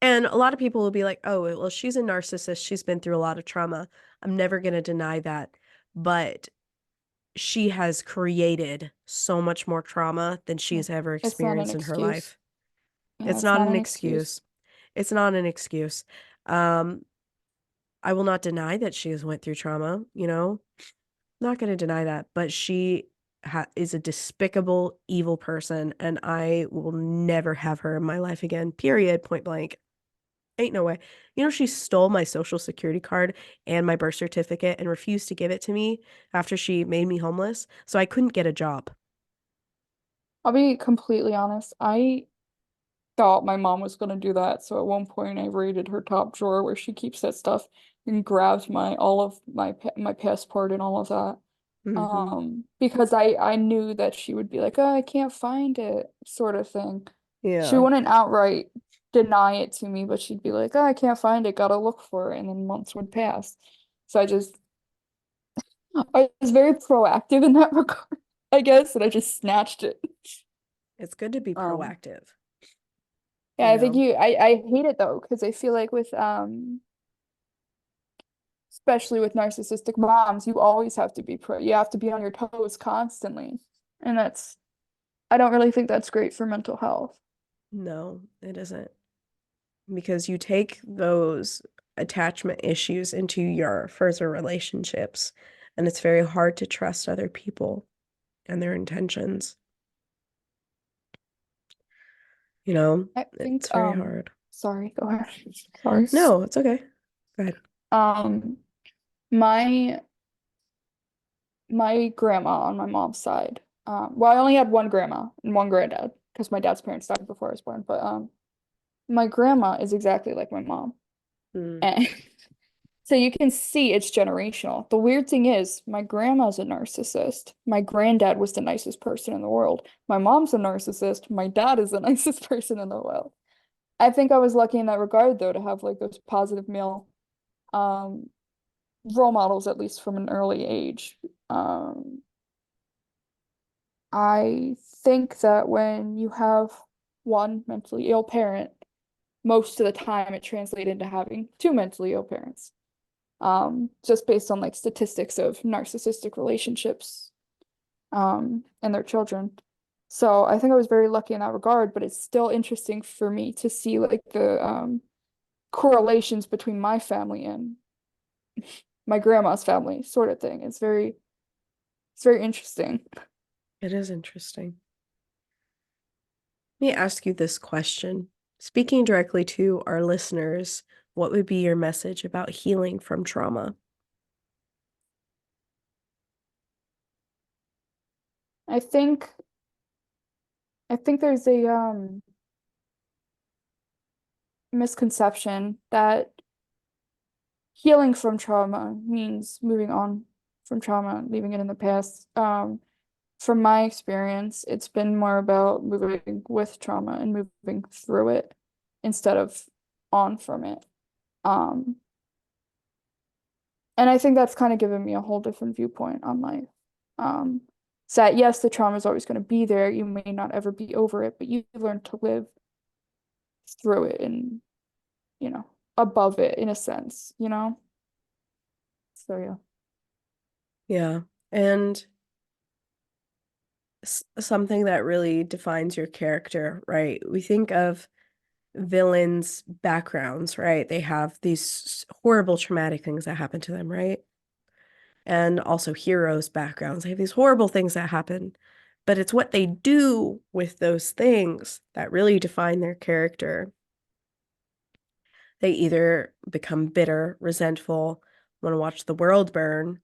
And a lot of people will be like, oh, well, she's a narcissist. She's been through a lot of trauma. I'm never going to deny that. But she has created so much more trauma than she's ever
It's not an
experienced in her
excuse.
life.
Yeah,
It's
it's
not
not
an
an excuse.
excuse. It's not an excuse. Um, I will not deny that she has went through trauma, you know? Not going to deny that, but she is a despicable, evil person, and I will never have her in my life again. Period. Point blank. Ain't no way. You know, she stole my social security card and my birth certificate and refused to give it to me after she made me homeless, so I couldn't get a job.
I'll be completely honest. I thought my mom was gonna do that, so at one point I raided her top drawer where she keeps that stuff and grabbed my all of my passport and all of that.
Hmm.
Because I knew that she would be like, "Oh, I can't find it," sort of thing. She
Yeah.
wouldn't outright deny it to me, but she'd be like, "Oh, I can't find it, gotta look for it," and then months would pass. So I was very proactive in that regard, I guess, and I just snatched it.
It's good to be
Um,
proactive,
yeah,
you
I think
know?
I hate it though, because I feel like with especially with narcissistic moms, you always have to be you have to be on your toes constantly. And I don't really think that's great for mental health.
No, it isn't. Because you take those attachment issues into your further relationships, and it's very hard to trust other people and their intentions. You know,
I think
it's very hard.
sorry, go ahead. Sorry.
No, it's okay. Go ahead.
Um my my grandma on my mom's side. Well, I only had one grandma and one granddad because my dad's parents died before I was born, but my grandma is exactly like my mom.
Mm.
And so you can see it's generational. The weird thing is, my grandma's a narcissist. My granddad was the nicest person in the world. My mom's a narcissist. My dad is the nicest person in the world. I think I was lucky in that regard, though, to have like those positive male um, role models, at least from an early age. Um, I think that when you have one mentally ill parent, most of the time it translates into having two mentally ill parents. Just based on like statistics of narcissistic relationships, and their children. So I think I was very lucky in that regard, but it's still interesting for me to see like the correlations between my family and my grandma's family, sort of thing. It's very interesting.
It is interesting. Let me ask you this question. Speaking directly to our listeners, what would be your message about healing from trauma?
I think I think there's a misconception that healing from trauma means moving on from trauma, leaving it in the past. From my experience, it's been more about moving with trauma and moving through it instead of on from it. Um, and I think that's kind of given me a whole different viewpoint on life. Um, so that yes, the trauma is always going to be there. You may not ever be over it, but you learn to live through it and, above it in a sense. So yeah.
Yeah. And something that really defines your character, right? We think of villains' backgrounds, right? They have these horrible traumatic things that happen to them, right? And also heroes' backgrounds. They have these horrible things that happen, but it's what they do with those things that really define their character. They either become bitter, resentful, want to watch the world burn,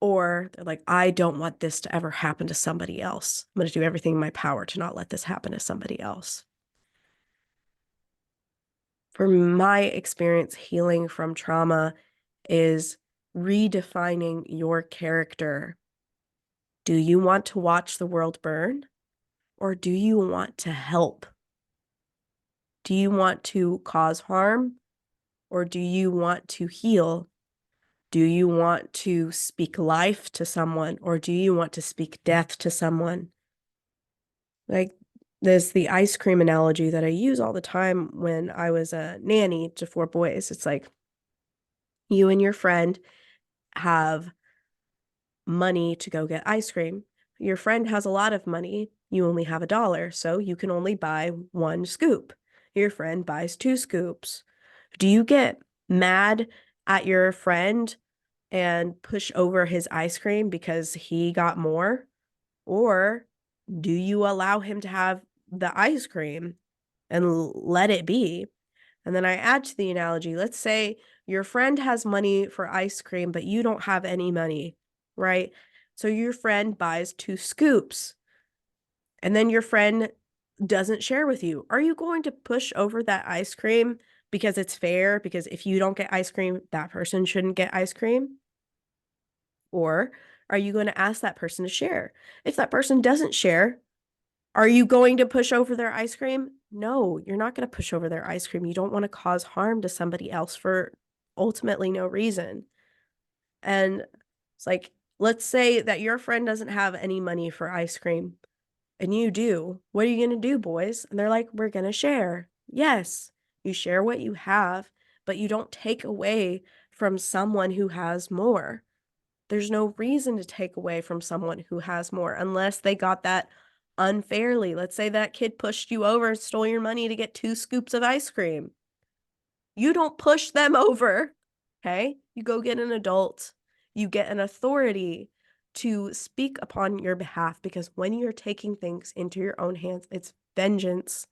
or they're like, I don't want this to ever happen to somebody else. I'm going to do everything in my power to not let this happen to somebody else. For my experience, healing from trauma is redefining your character. Do you want to watch the world burn, or do you want to help? Do you want to cause harm, or do you want to heal? Do you want to speak life to someone, or do you want to speak death to someone? Like, there's the ice cream analogy that I use all the time when I was a nanny to 4 boys. It's like you and your friend have money to go get ice cream. Your friend has a lot of money. You only have $1, so you can only buy 1 scoop. Your friend buys 2 scoops. Do you get mad at your friend and push over his ice cream because he got more? Or do you allow him to have the ice cream and let it be? And then I add to the analogy, let's say your friend has money for ice cream, but you don't have any money, right? So your friend buys 2 scoops, and then your friend doesn't share with you. Are you going to push over that ice cream because it's fair? Because if you don't get ice cream, that person shouldn't get ice cream? Or are you going to ask that person to share? If that person doesn't share, are you going to push over their ice cream? No, you're not going to push over their ice cream. You don't want to cause harm to somebody else for ultimately no reason. And it's like, let's say that your friend doesn't have any money for ice cream and you do. What are you going to do, boys? And they're like, we're going to share. Yes, you share what you have, but you don't take away from someone who has more. There's no reason to take away from someone who has more unless they got that unfairly. Let's say that kid pushed you over and stole your money to get 2 scoops of ice cream. You don't push them over, okay? You go get an adult. You get an authority to speak upon your behalf, because when you're taking things into your own hands, it's vengeance.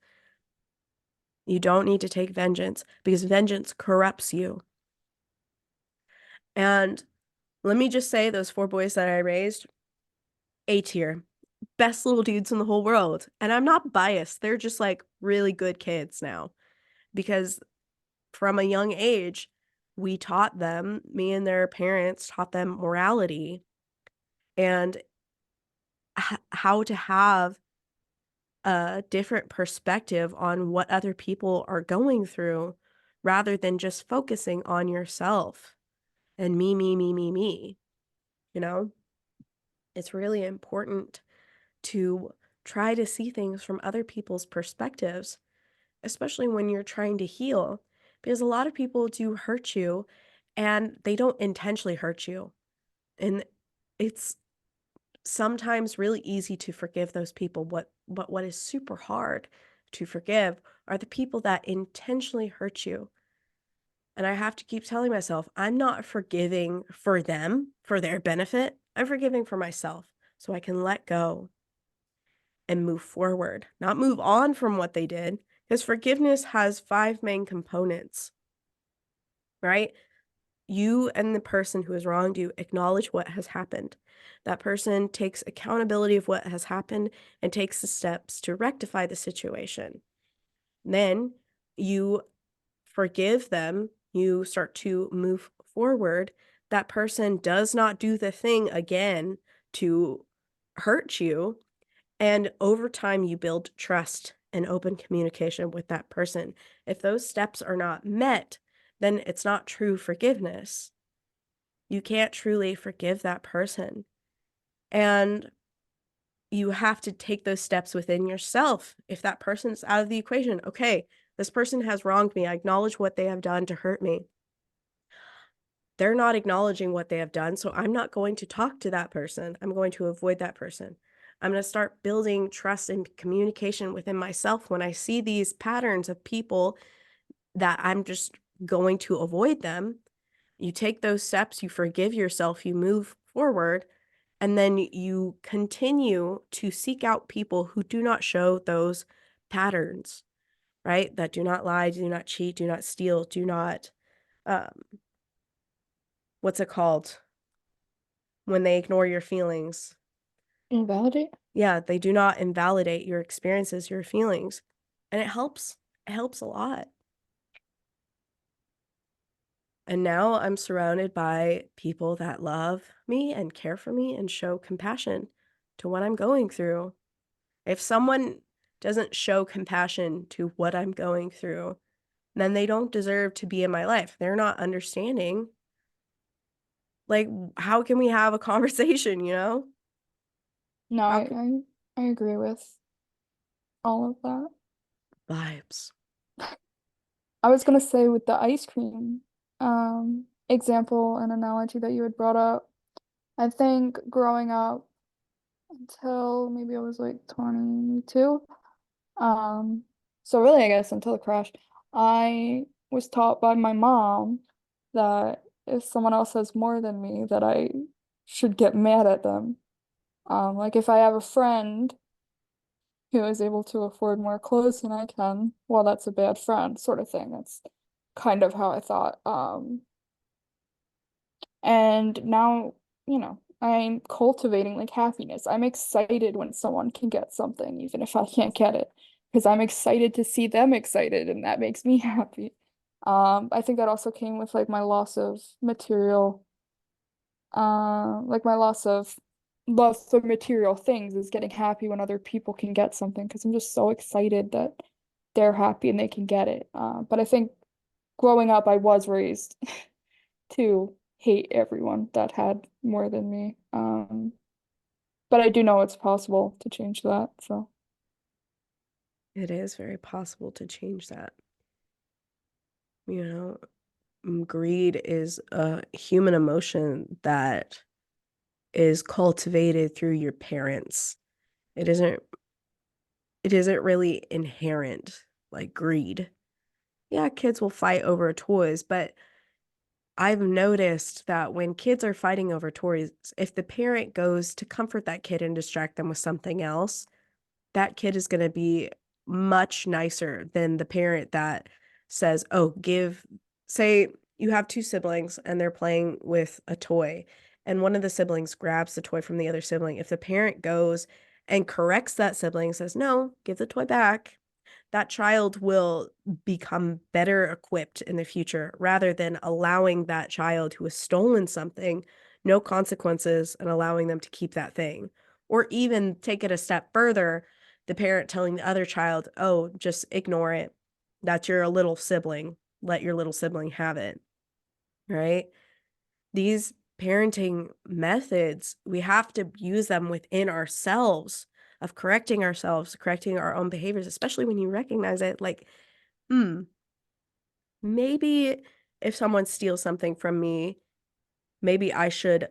You don't need to take vengeance because vengeance corrupts you. And let me just say, those 4 boys that I raised, A tier. Best little dudes in the whole world. And I'm not biased. They're just like really good kids now, because from a young age, we taught them, me and their parents taught them morality and how to have a different perspective on what other people are going through rather than just focusing on yourself and me. You know, it's really important to try to see things from other people's perspectives, especially when you're trying to heal, because a lot of people do hurt you and they don't intentionally hurt you. And it's sometimes really easy to forgive those people. But what is super hard to forgive are the people that intentionally hurt you. And I have to keep telling myself, I'm not forgiving for them, for their benefit. I'm forgiving for myself so I can let go and move forward, not move on from what they did, because forgiveness has 5 main components, right? You and the person who has wronged you acknowledge what has happened. That person takes accountability of what has happened and takes the steps to rectify the situation. Then you forgive them, you start to move forward. That person does not do the thing again to hurt you. And over time, you build trust and open communication with that person. If those steps are not met, then it's not true forgiveness. You can't truly forgive that person. And you have to take those steps within yourself. If that person's out of the equation, okay, this person has wronged me. I acknowledge what they have done to hurt me. they're not acknowledging what they have done, so I'm not going to talk to that person. I'm going to avoid that person. I'm going to start building trust and communication within myself when I see these patterns of people that I'm just going to avoid them. You take those steps, you forgive yourself, you move forward, and then you continue to seek out people who do not show those patterns, right? That do not lie, do not cheat, do not steal, do not, um, what's it called? When they ignore your feelings.
Invalidate?
Yeah, they do not invalidate your experiences, your feelings. And it helps. It helps a lot. And now I'm surrounded by people that love me and care for me and show compassion to what I'm going through. If someone doesn't show compassion to what I'm going through, then they don't deserve to be in my life. They're not understanding. Like, how can we have a conversation, you know?
No,
How
I,
can
I I agree with all of that.
vibes?
I was gonna say with the ice cream example and analogy that you had brought up, I think growing up until maybe I was like 22, um, so really I guess until the crash, I was taught by my mom that if someone else has more than me, that I should get mad at them. Like if I have a friend who is able to afford more clothes than I can, well, that's a bad friend, sort of thing. That's kind of how I thought. And now, I'm cultivating like happiness. I'm excited when someone can get something, even if I can't get it, because I'm excited to see them excited, and that makes me happy. I think that also came with like my loss of material, like my loss of material things is getting happy when other people can get something, because I'm just so excited that they're happy and they can get it. But I think growing up, I was raised to hate everyone that had more than me. But I do know it's possible to change that. So
It is very possible to change that. You know, greed is a human emotion that is cultivated through your parents. It isn't it isn't really inherent like greed. Yeah, kids will fight over toys, but I've noticed that when kids are fighting over toys, if the parent goes to comfort that kid and distract them with something else, that kid is gonna be much nicer than the parent that says, "Oh, give" say you have 2 siblings and they're playing with a toy, and one of the siblings grabs the toy from the other sibling. If the parent goes and corrects that sibling, says, "No, give the toy back," that child will become better equipped in the future rather than allowing that child who has stolen something no consequences and allowing them to keep that thing. Or even take it a step further, the parent telling the other child, "Oh, just ignore it. That's your little sibling. Let your little sibling have it." Right? These parenting methods, we have to use them within ourselves of correcting ourselves, correcting our own behaviors, especially when you recognize it like, "Hmm, maybe if someone steals something from me, maybe I should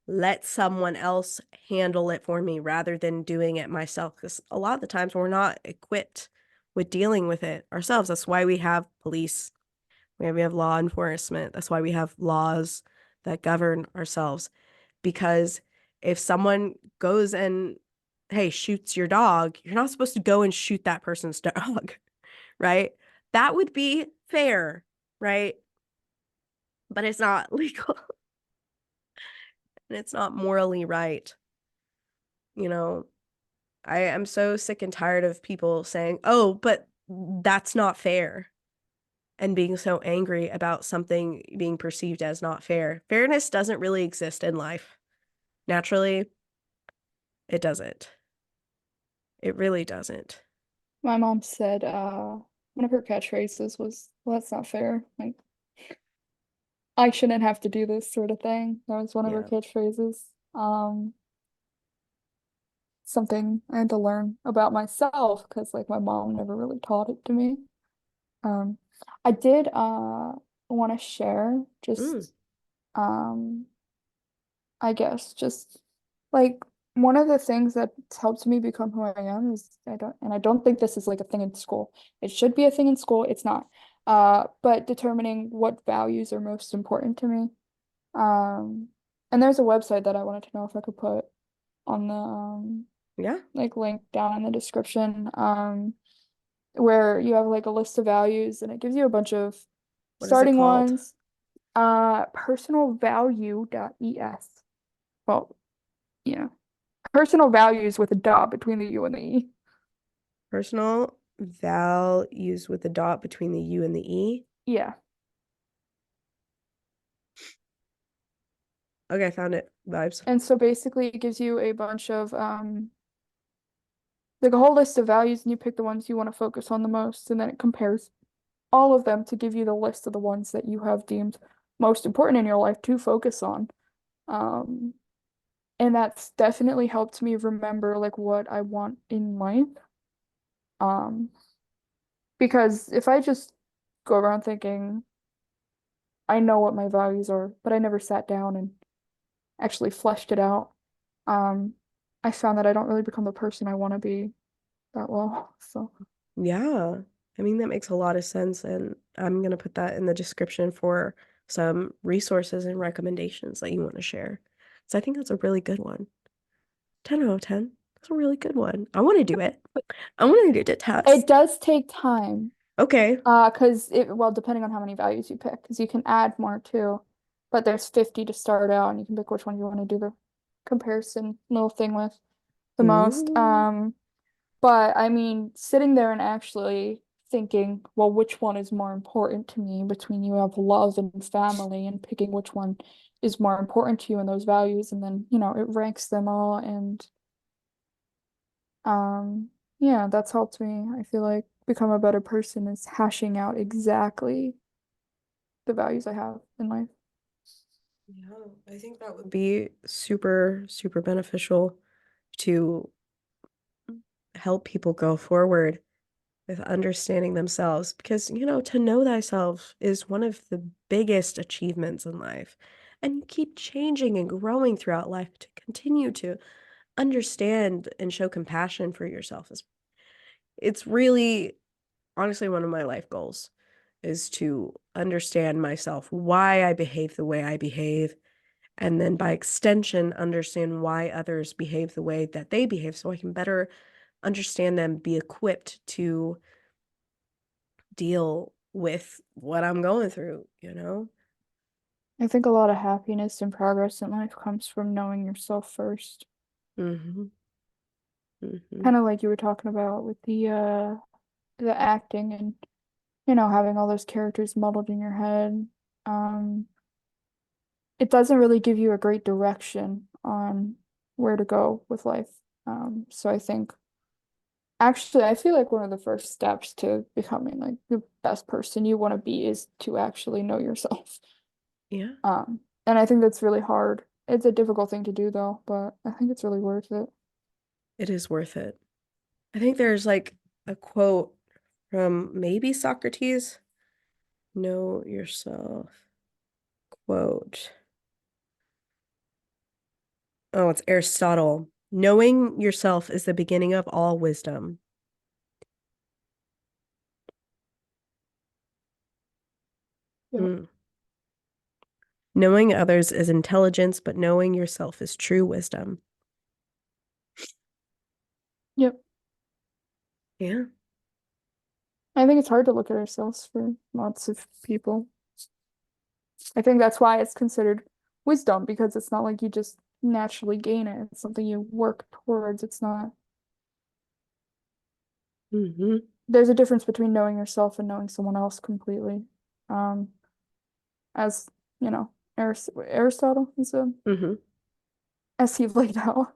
let someone else handle it for me rather than doing it myself." Because a lot of the times we're not equipped with dealing with it ourselves. That's why we have police, we have law enforcement. That's why we have laws that govern ourselves. Because if someone goes and, hey, shoots your dog, you're not supposed to go and shoot that person's dog, right? That would be fair, right? But it's not legal and it's not morally right. You know, I am so sick and tired of people saying, "Oh, but that's not fair," and being so angry about something being perceived as not fair. Fairness doesn't really exist in life. Naturally, it doesn't. It really doesn't.
my mom said one of her catchphrases was, "Well, that's not fair. Like I shouldn't have to do this," sort of thing. That was one of her
Yeah.
catchphrases. Something I had to learn about myself because like my mom never really taught it to me. Um, I did want to share
Mm,
just Um, I guess just like one of the things that's helped me become who I am is I don't think this is like a thing in school. It should be a thing in school. It's not. But determining what values are most important to me. Um, and there's a website that I wanted to know if I could put on the
Yeah.
like link down in the description. Where you have like a list of values and it gives you a bunch of
What is it
starting
called?
ones. Personalvalue.es. Well, yeah. Personal values with a dot between the U and the E.
Personal values with a dot between the U and the E.
Yeah.
Okay, I found it. Vibes.
And so basically it gives you a bunch of like a whole list of values and you pick the ones you want to focus on the most and then it compares all of them to give you the list of the ones that you have deemed most important in your life to focus on. Um, and that's definitely helped me remember like what I want in life. Um, because if I just go around thinking I know what my values are, but I never sat down and actually fleshed it out, um, I found that I don't really become the person I want to be that well. So
Yeah. I mean, that makes a lot of sense. And I'm going to put that in the description for some resources and recommendations that you want to share. So I think that's a really good one. 10 out of 10. That's a really good one. I want to do it. I want to do the
it
test.
does take time.
Okay.
Because well, depending on how many values you pick, because you can add more too. But there's 50 to start out, and you can pick which one you want to do the comparison little thing with the most.
Ooh.
But I mean, sitting there and actually thinking, well, which one is more important to me between you have love and family, and picking which one is more important to you in those values, and then, it ranks them all. And um, yeah, that's helped me, I feel like, become a better person is hashing out exactly the values I have in life.
Yeah, I think that would be super, super beneficial to help people go forward with understanding themselves because, to know thyself is one of the biggest achievements in life. And you keep changing and growing throughout life to continue to understand and show compassion for yourself. It's really, honestly, one of my life goals is to understand myself, why I behave the way I behave, and then by extension, understand why others behave the way that they behave so I can better understand them, be equipped to deal with what I'm going through?
I think a lot of happiness and progress in life comes from knowing yourself first.
Mm-hmm. Mm-hmm.
Kind of like you were talking about with the acting and having all those characters muddled in your head. Um, it doesn't really give you a great direction on where to go with life. So I think actually I feel like one of the first steps to becoming like the best person you want to be is to actually know yourself.
Yeah,
And I think that's really hard. It's a difficult thing to do though, but I think it's really worth it.
it is worth it. I think there's like a quote from maybe Socrates. Know yourself. Quote. Oh, it's Aristotle. Knowing yourself is the beginning of all wisdom.
Yep.
Mm. Knowing others is intelligence, but knowing yourself is true wisdom.
Yep.
Yeah,
I think it's hard to look at ourselves for lots of people. I think that's why it's considered wisdom because it's not like you just naturally gain it. It's something you work towards. It's not.
mm-hmm.
There's a difference between knowing yourself and knowing someone else completely. Um, as you know, Aristotle is a
Mm-hmm.
as he laid out.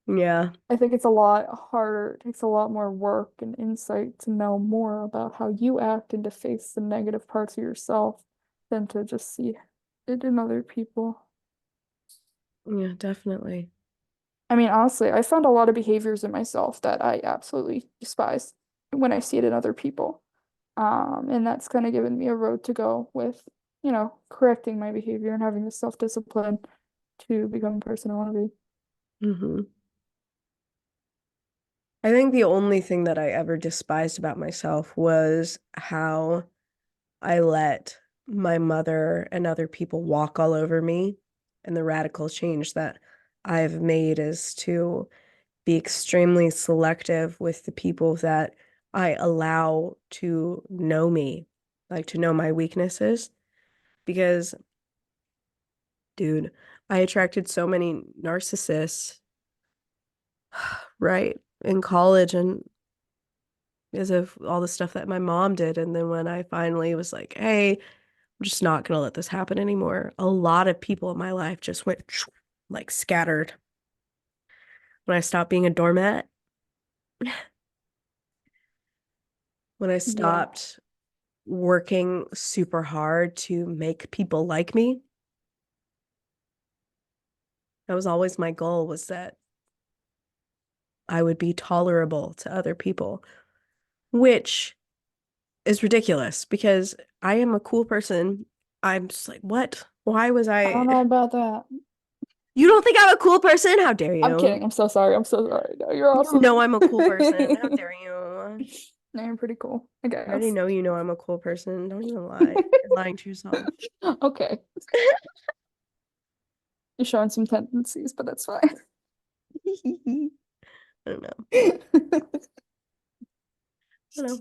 Yeah,
I think it's a lot harder, it takes a lot more work and insight to know more about how you act and to face the negative parts of yourself than to just see it in other people.
yeah, definitely.
I mean, honestly, I found a lot of behaviors in myself that I absolutely despise when I see it in other people. And that's kind of given me a road to go with. correcting my behavior and having the self-discipline to become the person I want to be.
Mm-hmm. I think the only thing that I ever despised about myself was how I let my mother and other people walk all over me. And the radical change that I've made is to be extremely selective with the people that I allow to know me, like to know my weaknesses. Because, dude, I attracted so many narcissists, right, in college and because of all the stuff that my mom did. And then when I finally was like, hey, I'm just not gonna let this happen anymore, a lot of people in my life just went like scattered. When I stopped being a doormat, when I
Yeah.
stopped working super hard to make people like me, that was always my goal, was that I would be tolerable to other people, which is ridiculous because I am a cool person. I'm just like, what? Why was
I don't
I?
know about that.
You don't think I'm a cool person? How dare
I'm
you?
kidding. I'm so sorry. I'm so sorry. No, you're
You
awesome.
know I'm a cool person. How dare you?
No, you're pretty cool, I
I already
guess.
know you know I'm a cool person. Don't even lie. You're lying to yourself.
Okay. You're showing some tendencies, but that's fine.
I don't know. I don't know.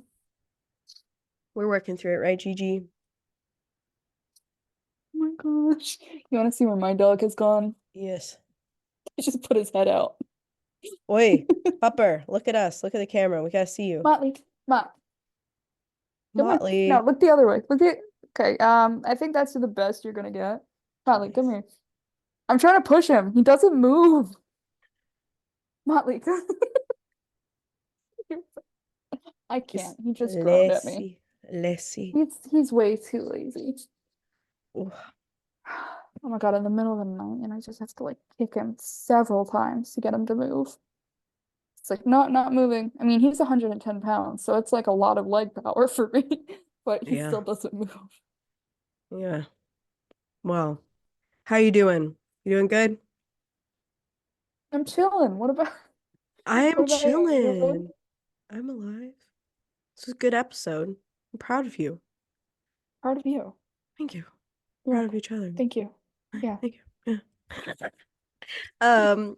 We're working through it, right, Gigi?
Oh my gosh. You want to see where my dog has gone?
Yes.
He just put his head out.
Oi, Hopper, look at us. Look at the camera. We gotta see you.
Motley, Mott, come here. No,
Motley.
look the other way. Look at. Okay. I think that's the best you're gonna get. Motley, come
Nice.
here. I'm trying to push him. He doesn't move. Motley, come here. I
Just
can't. He just groaned at me.
Lassie. Lassie.
He's way too lazy.
Oh,
Oh my God, in the middle of the night, and I just have to like kick him several times to get him to move. It's like not moving. I mean, he's 110 pounds, so it's like a lot of leg power for me, but he
yeah.
still doesn't move.
Yeah. Well, how you doing? You doing good?
I'm chilling. What about
I'm
what about you? You good?
chilling. I'm alive. This is a good episode. I'm proud of you.
Proud of you.
Thank you.
You're
Proud of
welcome.
each other.
Thank you. Yeah.
Thank you. Yeah. Um,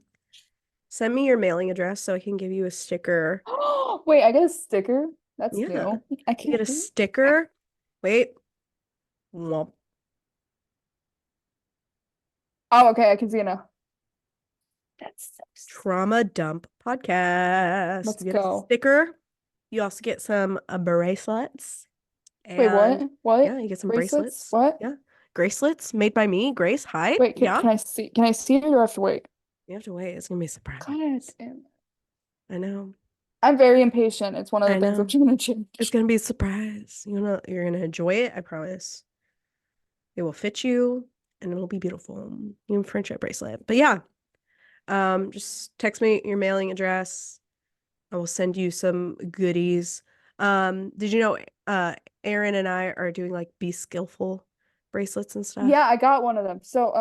Send me your mailing address so I can give you a sticker.
Wait, I get a sticker? That's
Yeah.
new. I
You get
can't.
a sticker. Wait. Womp.
Oh, okay, I can see it now. That's so sick.
Trauma Dump Podcast.
Let's
You get a
go.
sticker. You also get some bracelets.
Wait, what?
And
What?
yeah, you get some
Bracelets?
bracelets.
What?
Yeah. Bracelets made by me, Grace. Hi.
Wait,
Yeah.
can I see? Can I see it or do I have to wait?
You have to wait. It's gonna be a surprise.
God damn.
I know.
I'm very impatient. It's one of the
I
things I'm
know.
trying to
It's
change.
gonna be a surprise. You're gonna enjoy it, I promise. It will fit you and it'll be beautiful. Even friendship bracelet. But yeah, just text me your mailing address. I will send you some goodies. Did you know Aaron and I are doing like Be Skillful bracelets and
Yeah,
stuff?
I got one of them. So,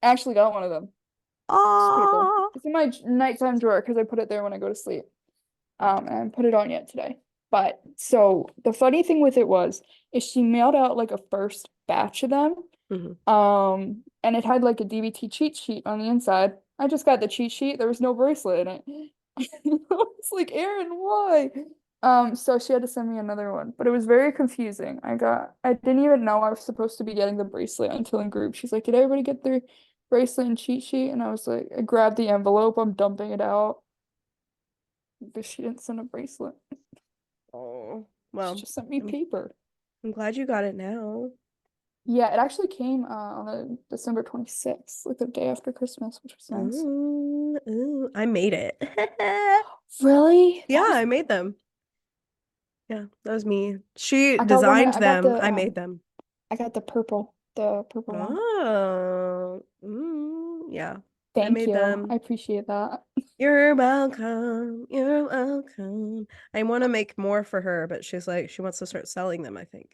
I actually got one of them. It's pretty cool.
Oh,
It's in my nighttime drawer because I put it there when I go to sleep. And I haven't put it on yet today. But so the funny thing with it is she mailed out like a first batch of them.
mhm.
And it had like a DBT cheat sheet on the inside. I just got the cheat sheet. There was no bracelet in it. It's like, Aaron, why? So she had to send me another one, but it was very confusing. I didn't even know I was supposed to be getting the bracelet until in group. She's like, did everybody get their bracelet and cheat sheet? And I was like, I grabbed the envelope, I'm dumping it out. But she didn't send a bracelet.
Oh,
She
well,
just sent me
I'm,
paper.
I'm glad you got it now.
Yeah, it actually came on the December 26th, like the day after Christmas, which was nice.
Ooh, ooh, I made it.
Really?
Yeah, I made them. Yeah, that was me. She
I got
designed
I got
them.
the
I made them.
I got the purple one.
Oh, yeah. I
Thank
made
you. I
them.
appreciate that.
You're welcome. You're welcome. I want to make more for her, but she's like, she wants to start selling them, I think.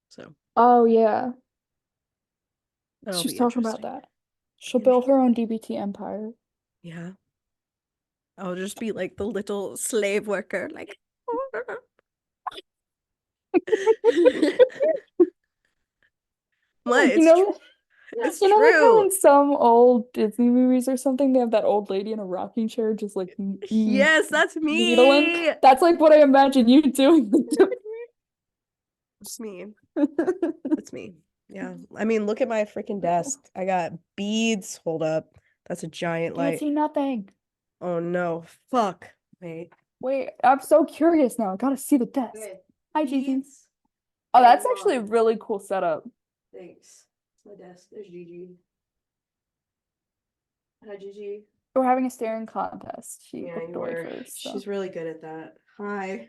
So
Oh yeah.
that'll
She was
be
talking about
interesting.
that. She'll build her own DBT empire.
Yeah. I'll just be like the little slave worker, like. What?
You know,
It's
you know, like how
true.
in some old Disney movies or something, they have that old lady in a rocking chair just like
Yes, that's
needling.
me.
That's like what I imagine you doing.
It's me. It's me. Yeah. I mean, look at my freaking desk. I got beads. Hold up. That's a giant
Can't
light.
see nothing.
Oh no. Fuck. Wait.
Wait, I'm so curious now. I gotta see the desk.
Okay.
Hi, Gigi.
Beads.
Oh, that's
and
actually a
mine.
really cool setup.
Thanks. It's my desk. There's Gigi. Hi, Gigi.
We're having a staring contest. She
Yeah,
looked
you
away
were.
first. So.
She's really good at that. Hi.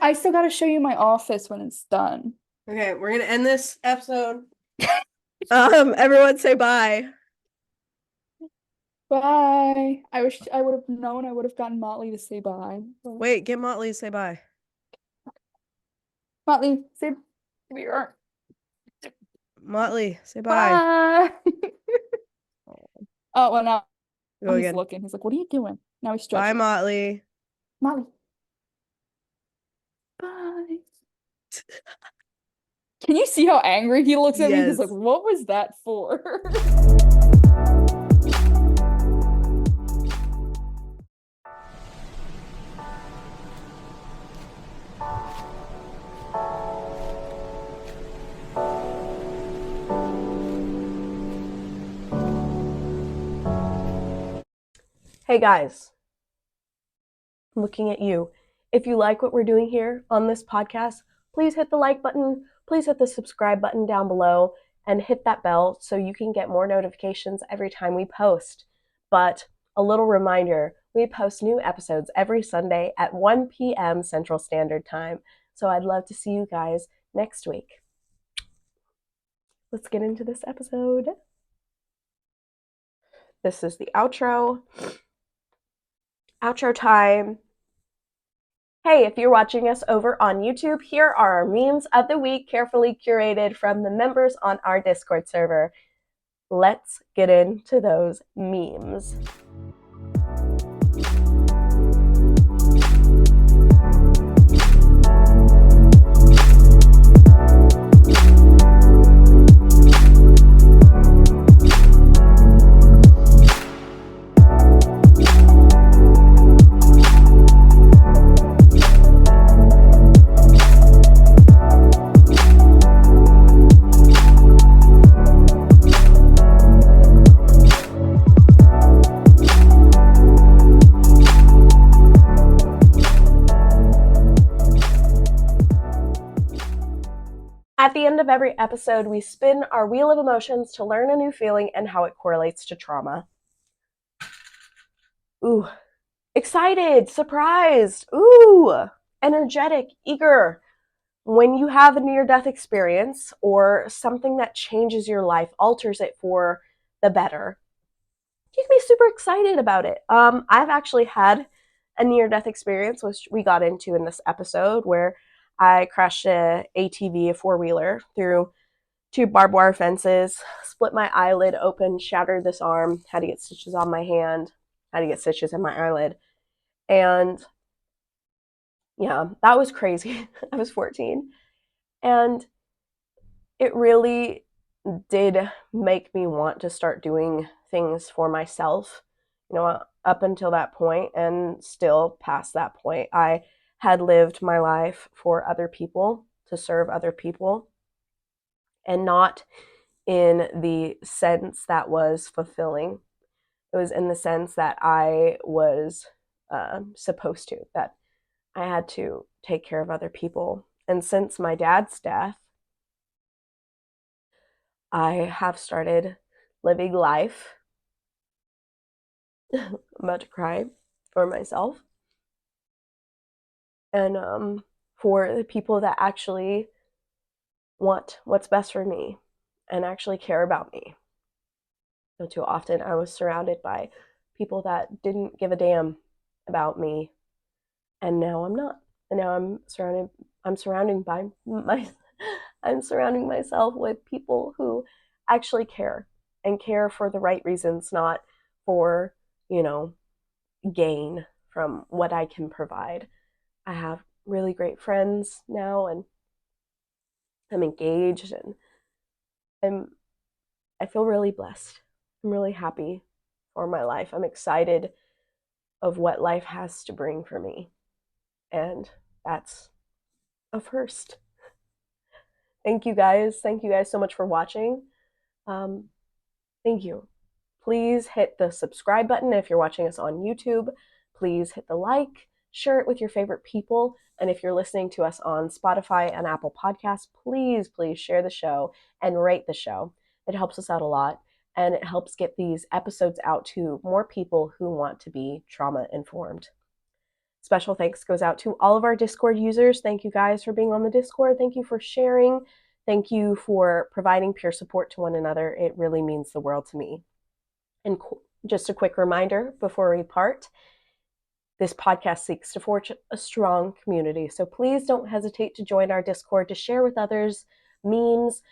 I still gotta show you my office when it's done.
Okay, we're gonna end this episode. Everyone say bye.
Bye. I wish I would have known. I would have gotten Motley to say bye.
Wait, get Motley to say bye.
Motley, say bye.
Motley, say bye.
Bye. Oh, well, now
Go
he's
again.
looking. He's like, what are you doing? Now he's
Bye,
stretching.
Motley.
Motley. Bye. Can you see how angry he looks at me? He's like,
Yes.
what was that for?
Hey guys, I'm looking at you. If you like what we're doing here on this podcast, please hit the like button, please hit the subscribe button down below, and hit that bell so you can get more notifications every time we post. But a little reminder, we post new episodes every Sunday at 1 p.m. Central Standard Time. So I'd love to see you guys next week. Let's get into this episode. This is the outro. Outro time. Hey, if you're watching us over on YouTube, here are our memes of the week, carefully curated from the members on our Discord server. Let's get into those memes. At the end of every episode, we spin our wheel of emotions to learn a new feeling and how it correlates to trauma. Ooh, excited, surprised, ooh, energetic, eager. When you have a near-death experience or something that changes your life, alters it for the better, you can be super excited about it. I've actually had a near-death experience, which we got into in this episode, where I crashed a ATV, a four-wheeler, through two barbed wire fences, split my eyelid open, shattered this arm, had to get stitches on my hand, had to get stitches in my eyelid. And yeah, that was crazy. I was 14. And it really did make me want to start doing things for myself. You know, up until that point and still past that point, I had lived my life for other people, to serve other people, and not in the sense that was fulfilling. It was in the sense that I was supposed to, that I had to take care of other people. And since my dad's death, I have started living life. I'm about to cry for myself. And for the people that actually want what's best for me and actually care about me. So too often I was surrounded by people that didn't give a damn about me, and now I'm not. And now I'm surrounded by I'm surrounding myself with people who actually care and care for the right reasons, not for, gain from what I can provide. I have really great friends now, and I'm engaged, and I feel really blessed. I'm really happy for my life. I'm excited of what life has to bring for me. And that's a first. Thank you guys. Thank you guys so much for watching. Thank you. Please hit the subscribe button if you're watching us on YouTube. Please hit the like, share it with your favorite people. And if you're listening to us on Spotify and Apple Podcasts, please share the show and rate the show. It helps us out a lot, and it helps get these episodes out to more people who want to be trauma informed. Special thanks goes out to all of our Discord users. Thank you guys for being on the Discord. Thank you for sharing. Thank you for providing peer support to one another. It really means the world to me. And just a quick reminder before we part, this podcast seeks to forge a strong community. So please don't hesitate to join our Discord, to share with others memes,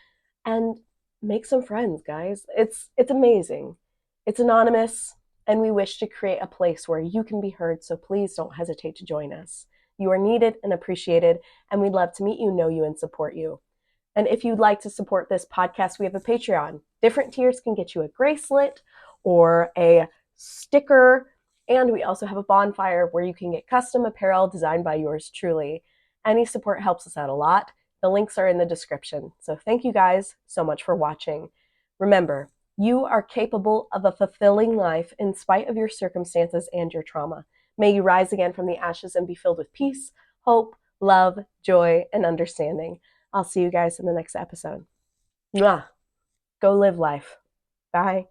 and make some friends, guys. It's amazing. It's anonymous, and we wish to create a place where you can be heard, so please don't hesitate to join us. You are needed and appreciated, and we'd love to meet you, know you, and support you. And if you'd like to support this podcast, we have a Patreon. Different tiers can get you a bracelet or a sticker, and we also have a bonfire where you can get custom apparel designed by yours truly. Any support helps us out a lot. The links are in the description. So thank you guys so much for watching. Remember, you are capable of a fulfilling life in spite of your circumstances and your trauma. May you rise again from the ashes and be filled with peace, hope, love, joy, and understanding. I'll see you guys in the next episode. Mwah! Go live life. Bye.